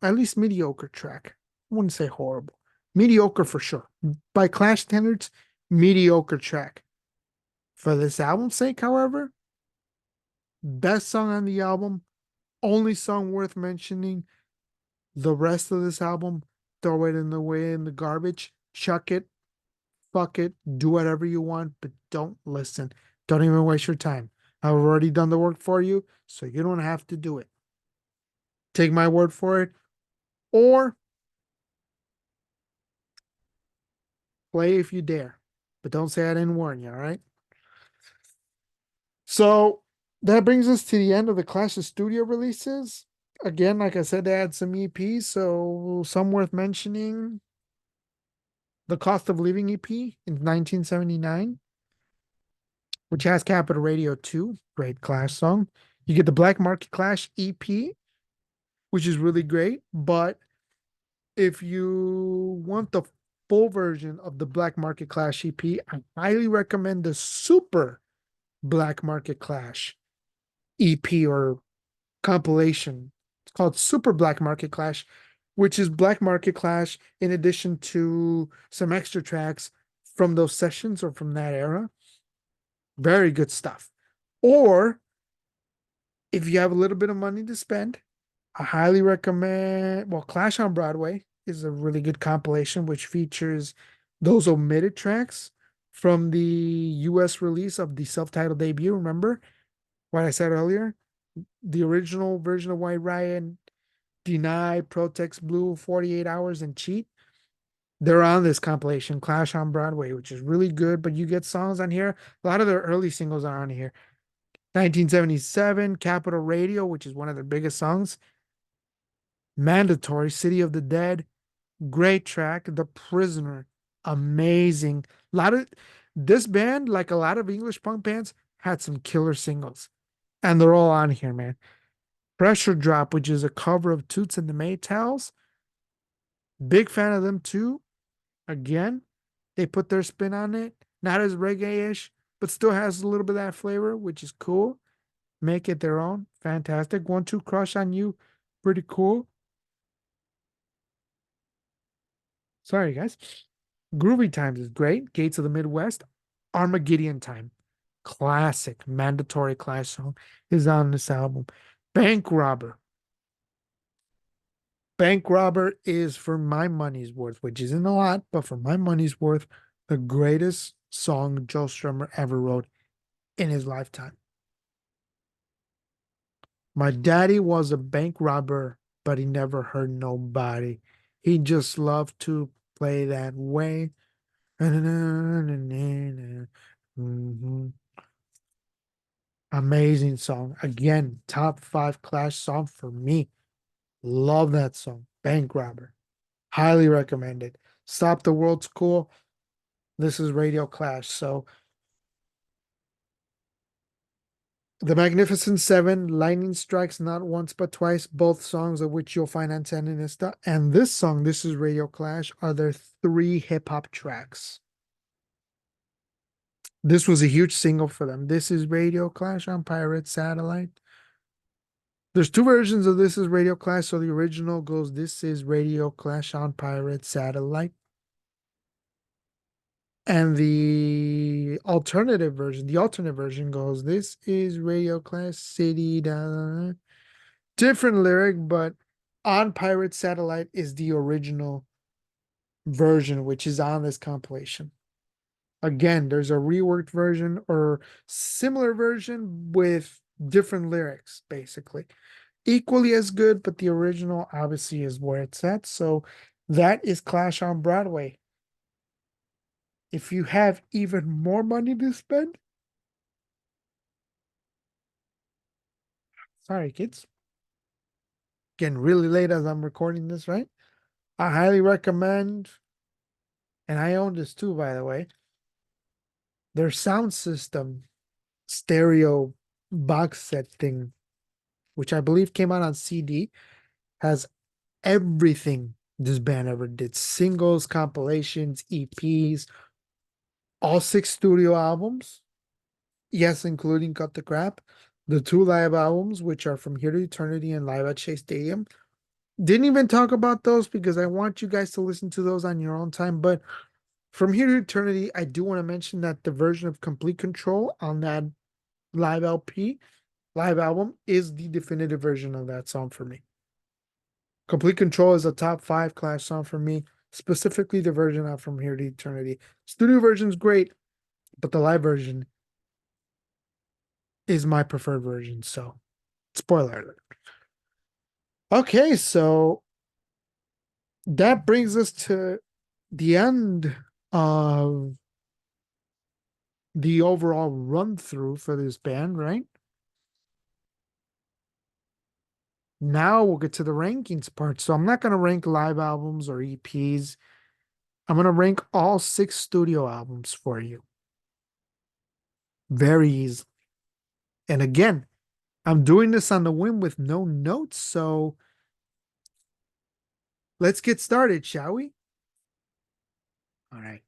at least mediocre track. I wouldn't say horrible. Mediocre for sure. By Clash standards, mediocre track. For this album's sake, however, best song on the album, only song worth mentioning. The rest of this album, throw it in the way in the garbage, chuck it, fuck it, do whatever you want, but don't listen. Don't even waste your time. I've already done the work for you, so you don't have to do it. Take my word for it, or play if you dare. But don't say I didn't warn you, all right? So that brings us to the end of the Clash of Studio releases. Again, like I said, they had some EPs, so some worth mentioning. The Cost of Living EP in 1979, which has Capital Radio 2, great Clash song. You get the Black Market Clash EP, which is really great. But if you want the full version of the Black Market Clash EP, I highly recommend the Super Black Market Clash EP or compilation. It's called Super Black Market Clash, which is Black Market Clash in addition to some extra tracks from those sessions or from that era. Very good stuff. Or if you have a little bit of money to spend, I highly recommend, well, Clash on Broadway is a really good compilation which features those omitted tracks from the US release of the self-titled debut. Remember what I said earlier? The original version of White Riot, Deny, Protex Blue, 48 Hours, and Cheat. They're on this compilation, Clash on Broadway, which is really good, but you get songs on here. A lot of their early singles are on here. 1977, Capital Radio, which is one of their biggest songs. Mandatory, City of the Dead, great track. The Prisoner, amazing. A lot of this band, like a lot of English punk bands, had some killer singles, and they're all on here, man. Pressure Drop, which is a cover of Toots and the Maytals. Big fan of them too. Again, they put their spin on it. Not as reggae-ish, but still has a little bit of that flavor, which is cool. Make it their own. Fantastic. 1-2 Crush on You. Pretty cool. Sorry, guys. Groovy Times is great. Gates of the Midwest. Armageddon Time. Classic. Mandatory Clash song is on this album. Bank Robber. Bank Robber is, for my money's worth, which isn't a lot, but for my money's worth, the greatest song Joe Strummer ever wrote in his lifetime. My daddy was a bank robber, but he never hurt nobody. He just loved to play that way. Mhm. Amazing song. Again, top five Clash song for me. Love that song. Bank Robber. Highly recommended. Stop the World's cool. This is Radio Clash. So The Magnificent Seven, Lightning Strikes Not Once But Twice, both songs of which you'll find on Sandinista. And this song, This is Radio Clash, are their three hip hop tracks. This was a huge single for them. This is Radio Clash on Pirate Satellite. There's two versions of This is Radio Clash. So the original goes, This is Radio Clash on Pirate Satellite. And the alternate version goes, This is Radio Clash City. Da, da, da. Different lyric, but on Pirate Satellite is the original version, which is on this compilation. Again, there's a reworked version or similar version with different lyrics, basically. Equally as good, but the original obviously is where it's at. So that is Clash on Broadway. If you have even more money to spend, sorry, kids, getting really late as I'm recording this, right? I highly recommend, and I own this too, by the way, their sound system stereo box set thing, which I believe came out on CD, has everything this band ever did: singles, compilations, EPs, all six studio albums. Yes, including Cut the Crap, the two live albums, which are From Here to Eternity and Live at Shea Stadium. Didn't even talk about those because I want you guys to listen to those on your own time. But From Here to Eternity, I do want to mention that the version of Complete Control on that live LP, live album, is the definitive version of that song for me. Complete Control is a top five Clash song for me, specifically the version of From Here to Eternity. Studio version's great, but the live version is my preferred version. So, spoiler alert. Okay, so that brings us to the end of the overall run through for this band, right? Now we'll get to the rankings part. So I'm not going to rank live albums or EPs. I'm going to rank all six studio albums for you very easily. And again, I'm doing this on the whim with no notes. So let's get started, shall we? All right.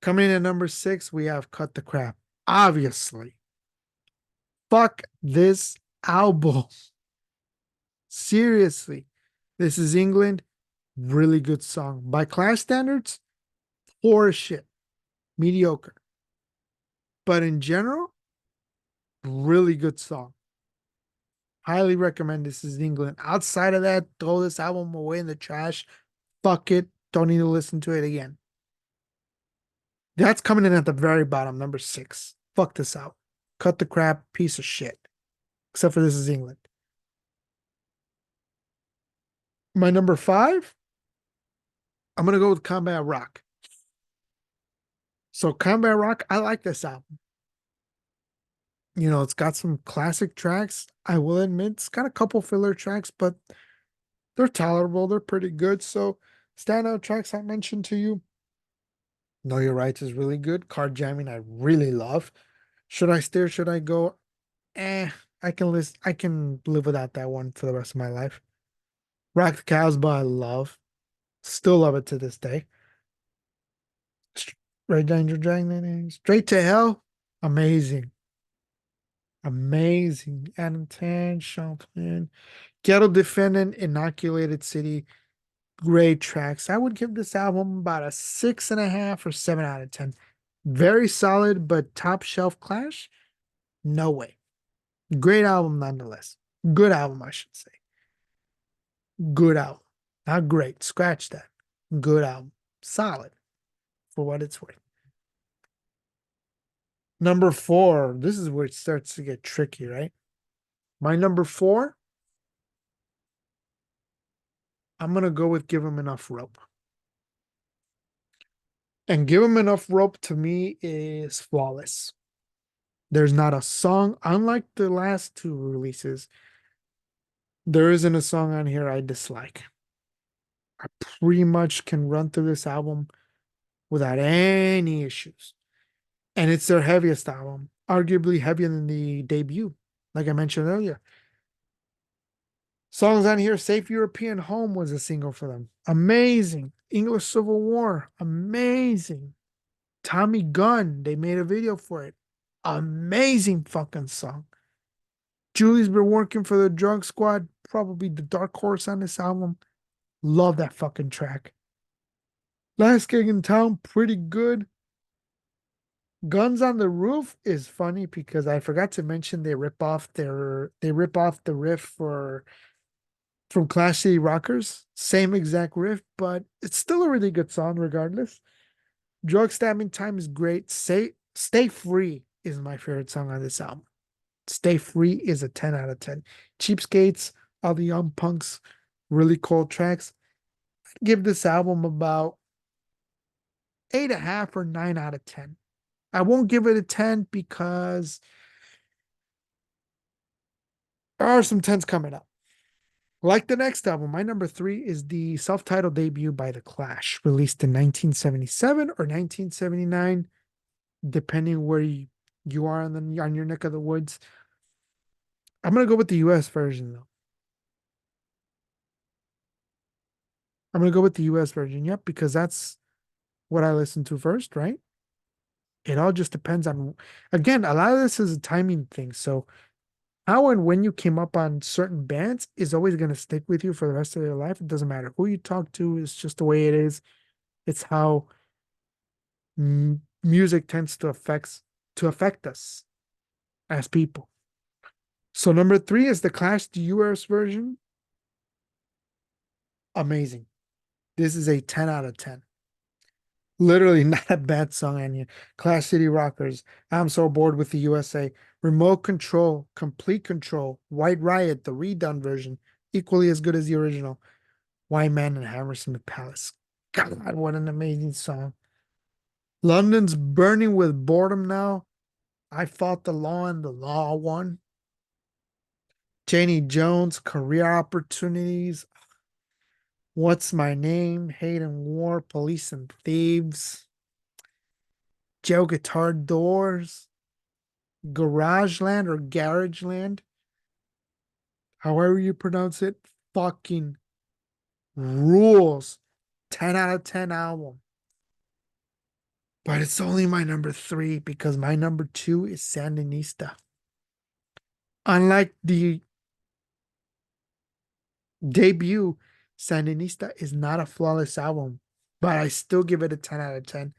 Coming in at number 6, we have Cut the Crap. Obviously, fuck this album. Seriously. This is England. Really good song. By Clash standards, poor shit. Mediocre. But in general, really good song. Highly recommend This is England. Outside of that, throw this album away in the trash. Fuck it. Don't need to listen to it again. That's coming in at the very bottom, number 6. Fuck this out. Cut the Crap, piece of shit. Except for This is England. My number 5, I'm gonna go with Combat Rock. So Combat Rock, I like this album. It's got some classic tracks. I will admit, it's got a couple filler tracks, but they're tolerable. They're pretty good. So standout tracks I mentioned to you. Know Your Rights is really good. Card Jamming, I really love. Should I Stare? Should I Go? I can list. I can live without that one for the rest of my life. Rock the Casbah, I love. Still love it to this day. Straight Danger Dragon, Straight to Hell, amazing. Amazing. Anton Champlain. Ghetto Defendant, Inoculated City, great tracks. I would give this album about a 6.5 or 7 out of 10. Very solid, but top shelf Clash? No way. Great album nonetheless. Good album, I should say. Good album. Not great. Scratch that. Good album. Solid for what it's worth. Number four. This is where it starts to get tricky, right? My number four, I'm gonna go with Give 'Em Enough Rope. And Give 'Em Enough Rope to me is flawless. There's not a song, unlike the last two releases, there isn't a song on here I dislike. I pretty much can run through this album without any issues. And it's their heaviest album, arguably heavier than the debut, like I mentioned earlier. Songs on here, Safe European Home was a single for them. Amazing. English Civil War, amazing. Tommy Gunn, they made a video for it. Amazing fucking song. Julie's been working for the Drug Squad, probably the dark horse on this album. Love that fucking track. Last Gig in Town, pretty good. Guns on the Roof is funny because I forgot to mention they rip off the riff for from Clash City Rockers. Same exact riff, but it's still a really good song regardless. Drug Stabbing Time is great. Stay Free is my favorite song on this album. Stay Free is a 10 out of 10. Cheapskates, all the Young Punks, really cool tracks. I'd give this album about 8.5 or 9 out of 10. I won't give it a 10 because there are some 10s coming up. Like the next album, my number three is the self titled debut by The Clash, released in 1977 or 1979, depending where you are on your neck of the woods. I'm going to go with the US version, though. I'm going to go with the US version, yep, because that's what I listened to first, right? It all just depends on, again, a lot of this is a timing thing. So, how and when you came up on certain bands is always going to stick with you for the rest of your life. It doesn't matter who you talk to, it's just the way it is. It's how music tends to affect us as people. So number three is the Clash the US version. Amazing. This is a 10 out of 10. Literally not a bad song on you. Clash City Rockers. I'm so bored with the USA. Remote Control, Complete Control, White Riot, the redone version, equally as good as the original. White Man and Hammersmith Palace. God, what an amazing song. London's burning with boredom now. I fought the law and the law won. Janie Jones, career opportunities. What's my name? Hate and War, Police and Thieves. Joe Guitar Doors. Garageland or Garageland. However you pronounce it. Fucking rules. 10 out of 10 album. But it's only my number three because my number two is Sandinista. Unlike the debut, Sandinista is not a flawless album, but I still give it a 10 out of 10.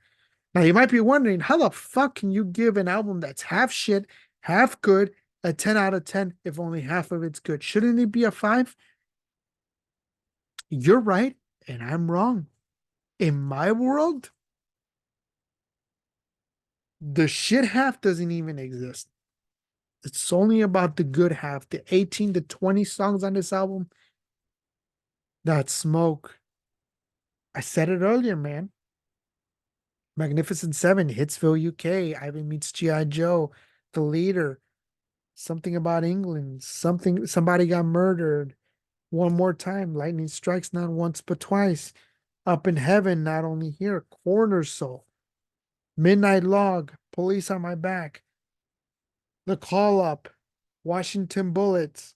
Now, you might be wondering, how the fuck can you give an album that's half shit, half good, a 10 out of 10 if only half of it's good? Shouldn't it be a 5? You're right, and I'm wrong. In my world, the shit half doesn't even exist. It's only about the good half, the 18 to 20 songs on this album that smoke. I said it earlier, man. Magnificent Seven, Hitsville, UK, Ivan Meets G.I. Joe, The Leader, Something About England, Somebody Got Murdered, One More Time, Lightning Strikes Not Once But Twice, Up in Heaven, Not Only Here, Corner Soul, Midnight Log, Police on My Back, The Call Up, Washington Bullets,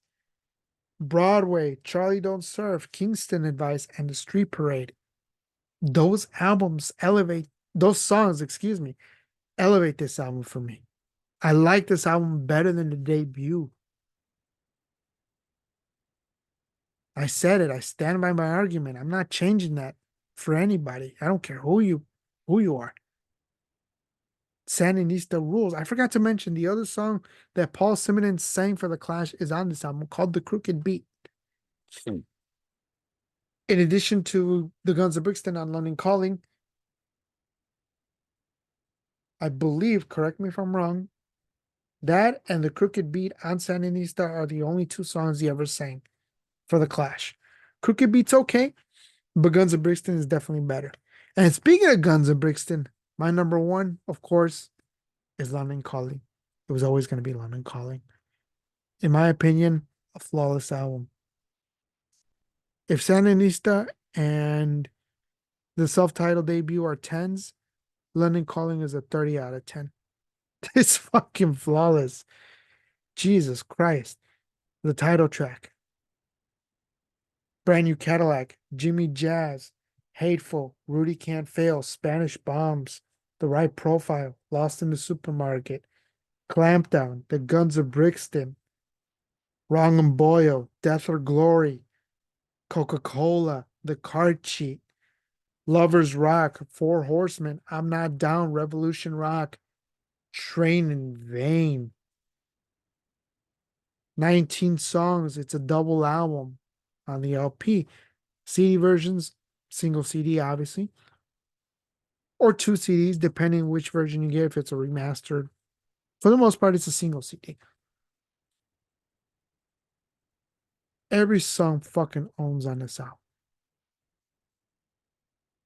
Broadway, Charlie Don't Surf, Kingston Advice, and The Street Parade. Those albums elevate, those songs, excuse me, elevate this album for me. I like this album better than the debut. I said it. I stand by my argument. I'm not changing that for anybody. I don't care who you are. Sandinista rules. I forgot to mention the other song that Paul Simonon sang for The Clash is on this album called The Crooked Beat. In addition to the Guns of Brixton on London Calling, I believe, correct me if I'm wrong, that and the Crooked Beat on Sandinista are the only two songs he ever sang for the Clash. Crooked Beat's okay, but Guns of Brixton is definitely better. And speaking of Guns of Brixton, my number one, of course, is London Calling. It was always going to be London Calling. In my opinion, a flawless album. If Sandinista and the self-titled debut are 10s, London Calling is a 30 out of 10. It's fucking flawless. Jesus Christ. The title track, Brand New Cadillac, Jimmy Jazz, Hateful, Rudy Can't Fail, Spanish Bombs, The Right Profile, Lost in the Supermarket, Clampdown, The Guns of Brixton, Wrong and Boyle, Death or Glory, Coca-Cola, The Card Cheat, Lovers Rock, Four Horsemen, I'm Not Down, Revolution Rock, Train in Vain. 19 songs. It's a double album on the LP. CD versions, single CD, obviously, or two CDs, depending which version you get, if it's a remastered. For the most part, it's a single CD. Every song fucking owns on this album.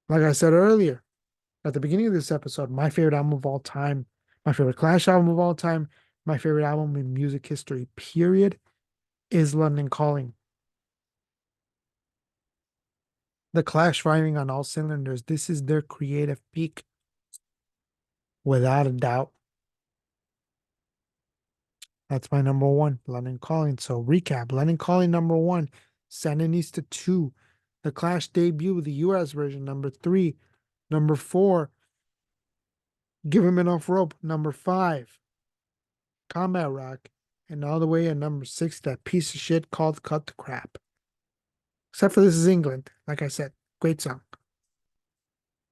Like I said earlier, at the beginning of this episode, my favorite album of all time, my favorite Clash album of all time, my favorite album in music history, period, is London Calling. The Clash firing on all cylinders. This is their creative peak, without a doubt. That's my number one, London Calling. So recap, London Calling number one, Sandinista 2, The Clash debut, the US version, number three, number four, Give Him Enough Rope, number five, Combat Rock, and all the way at number six, that piece of shit called Cut the Crap. Except for This Is England, like I said, great song.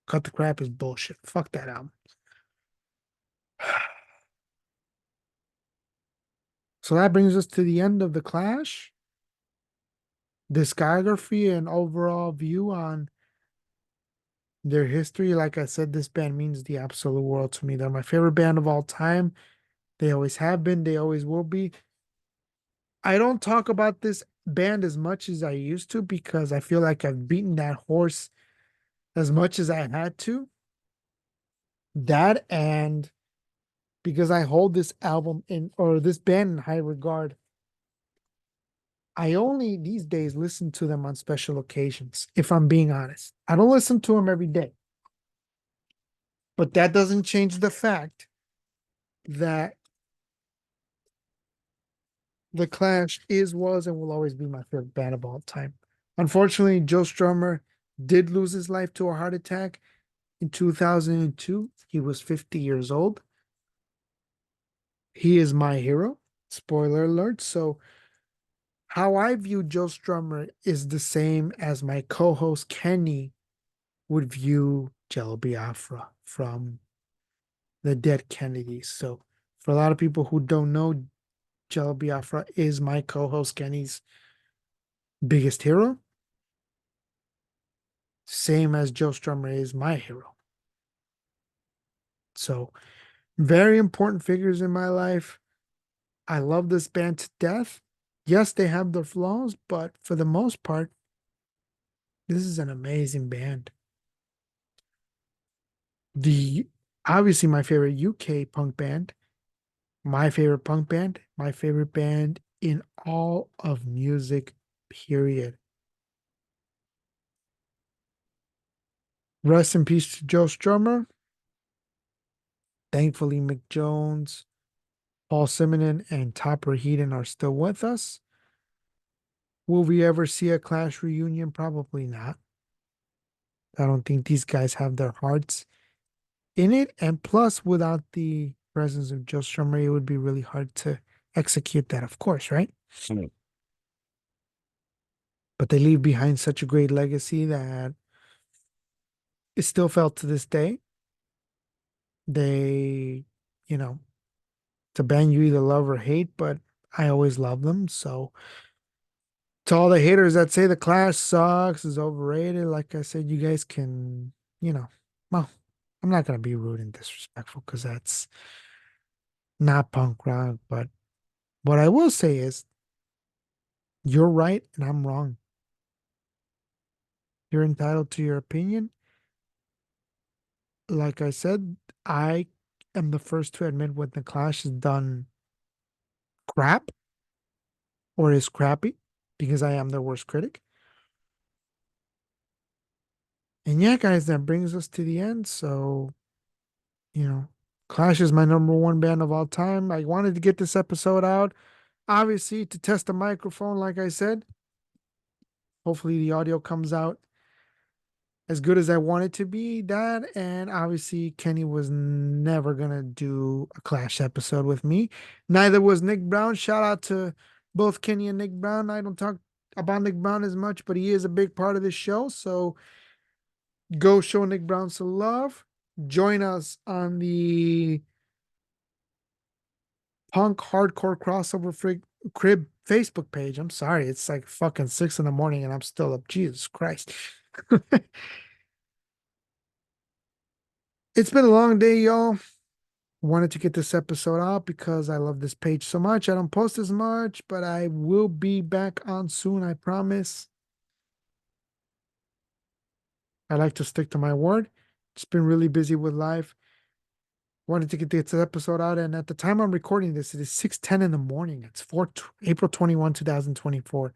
Cut the Crap is bullshit. Fuck that album. So that brings us to the end of The Clash. Discography and overall view on their history. Like I said, this band means the absolute world to me. They're my favorite band of all time. They always have been, they always will be. I don't talk about this band as much as I used to because I feel like I've beaten that horse as much as I had to. That and because I hold this album in or this band in high regard, I only these days listen to them on special occasions, if I'm being honest. I don't listen to them every day, but that doesn't change the fact that The Clash is, was, and will always be my favorite band of all time. Unfortunately, Joe Strummer did lose his life to a heart attack in 2002. He was 50 years old. He is my hero. Spoiler alert. So, how I view Joe Strummer is the same as my co host Kenny would view Jello Biafra from the Dead Kennedys. So, for a lot of people who don't know, Jello Biafra is my co host Kenny's biggest hero, same as Joe Strummer is my hero. So, very important figures in my life. I love this band to death. Yes, they have their flaws, but for the most part, this is an amazing band. The Obviously my favorite UK punk band, my favorite band in all of music, period. Rest in peace to Joe Strummer. Thankfully, Mick Jones, Paul Simonon, and Topper Heaton are still with us. Will we ever see a Clash reunion? Probably not. I don't think these guys have their hearts in it. And plus, without the presence of Joe Strummer, it would be really hard to execute that, of course, right? Mm. But they leave behind such a great legacy that is still felt to this day. They, you know, it's a band you either love or hate, but I always love them. So To all the haters that say the Clash sucks, is overrated, like I said, you guys can, you know, well, I'm not gonna be rude and disrespectful because that's not punk rock. But what I will say is, you're right and I'm wrong. You're entitled to your opinion. Like I said, I am the first to admit when the Clash has done crap or is crappy because I am their worst critic. And yeah, guys, that brings us to the end. So, you know, Clash is my number one band of all time. I wanted to get this episode out, obviously, to test the microphone, like I said. Hopefully, the audio comes out as good as I want it to be. That, and obviously, Kenny was never going to do a Clash episode with me. Neither was Nick Brown. Shout out to both Kenny and Nick Brown. I don't talk about Nick Brown as much, but he is a big part of this show. So go show Nick Brown some love. Join us on the punk hardcore crossover crib Facebook page. I'm sorry, it's like fucking 6 in the morning and I'm still up. Jesus Christ. It's been a long day, y'all. Wanted to get this episode out because I love this page so much. I don't post as much, but I will be back on soon, I promise. I like to stick to my word. It's been really busy with life. Wanted to get this episode out, and at the time I'm recording this, it is 6:10 in the morning. It's April 21, 2024.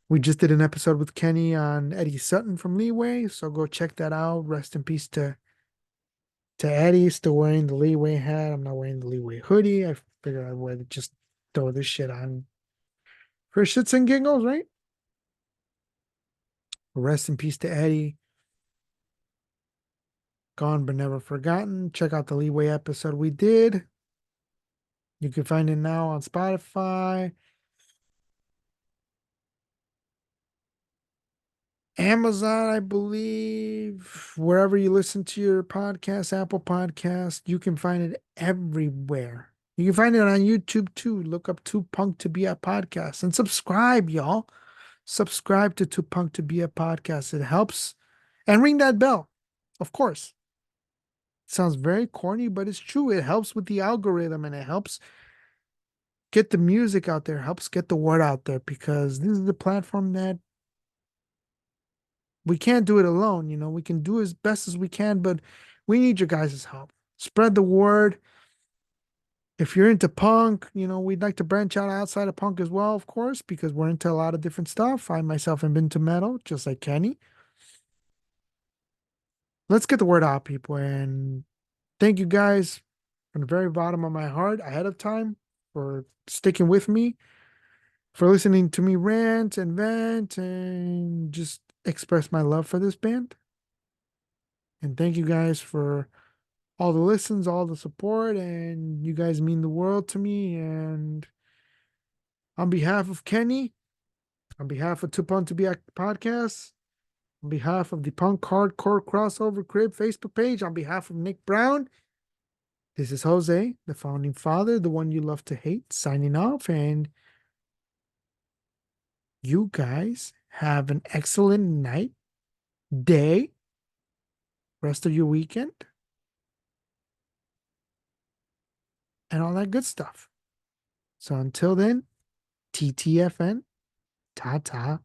We just did an episode with Kenny on Eddie Sutton from Leeway, so go check that out. Rest in peace to Eddie. Still wearing the Leeway hat. I'm not wearing the Leeway hoodie. I figured I would just throw this shit on for shits and giggles, right? Rest in peace to Eddie. Gone but never forgotten. Check out the Leeway episode we did. You can find it now on Spotify, Amazon, I believe, wherever you listen to your podcast, Apple Podcast, you can find it everywhere. You can find it on YouTube too. Look up Too Punk to Be a Podcast and subscribe, y'all. Subscribe to Too Punk to Be a Podcast. It helps. And ring that bell, of course. It sounds very corny, but it's true. It helps with the algorithm and it helps get the music out there, helps get the word out there because this is the platform that we can't do it alone. We can do as best as we can, but we need your guys' help. Spread the word. If you're into punk, we'd like to branch out outside of punk as well, of course, because we're into a lot of different stuff. I myself am into metal, just like Kenny. Let's get the word out, people. And thank you guys from the very bottom of my heart ahead of time for sticking with me, for listening to me rant and vent and just express my love for this band. And thank you guys for all the listens, all the support, and you guys mean the world to me. And on behalf of Kenny, on behalf of Two Punk to Be a Podcast, on behalf of the Punk Hardcore Crossover Crib Facebook page, on behalf of Nick Brown, this is Jose, the founding father, the one you love to hate, signing off. And you guys have an excellent night, day, rest of your weekend, and all that good stuff. So until then, TTFN, ta ta.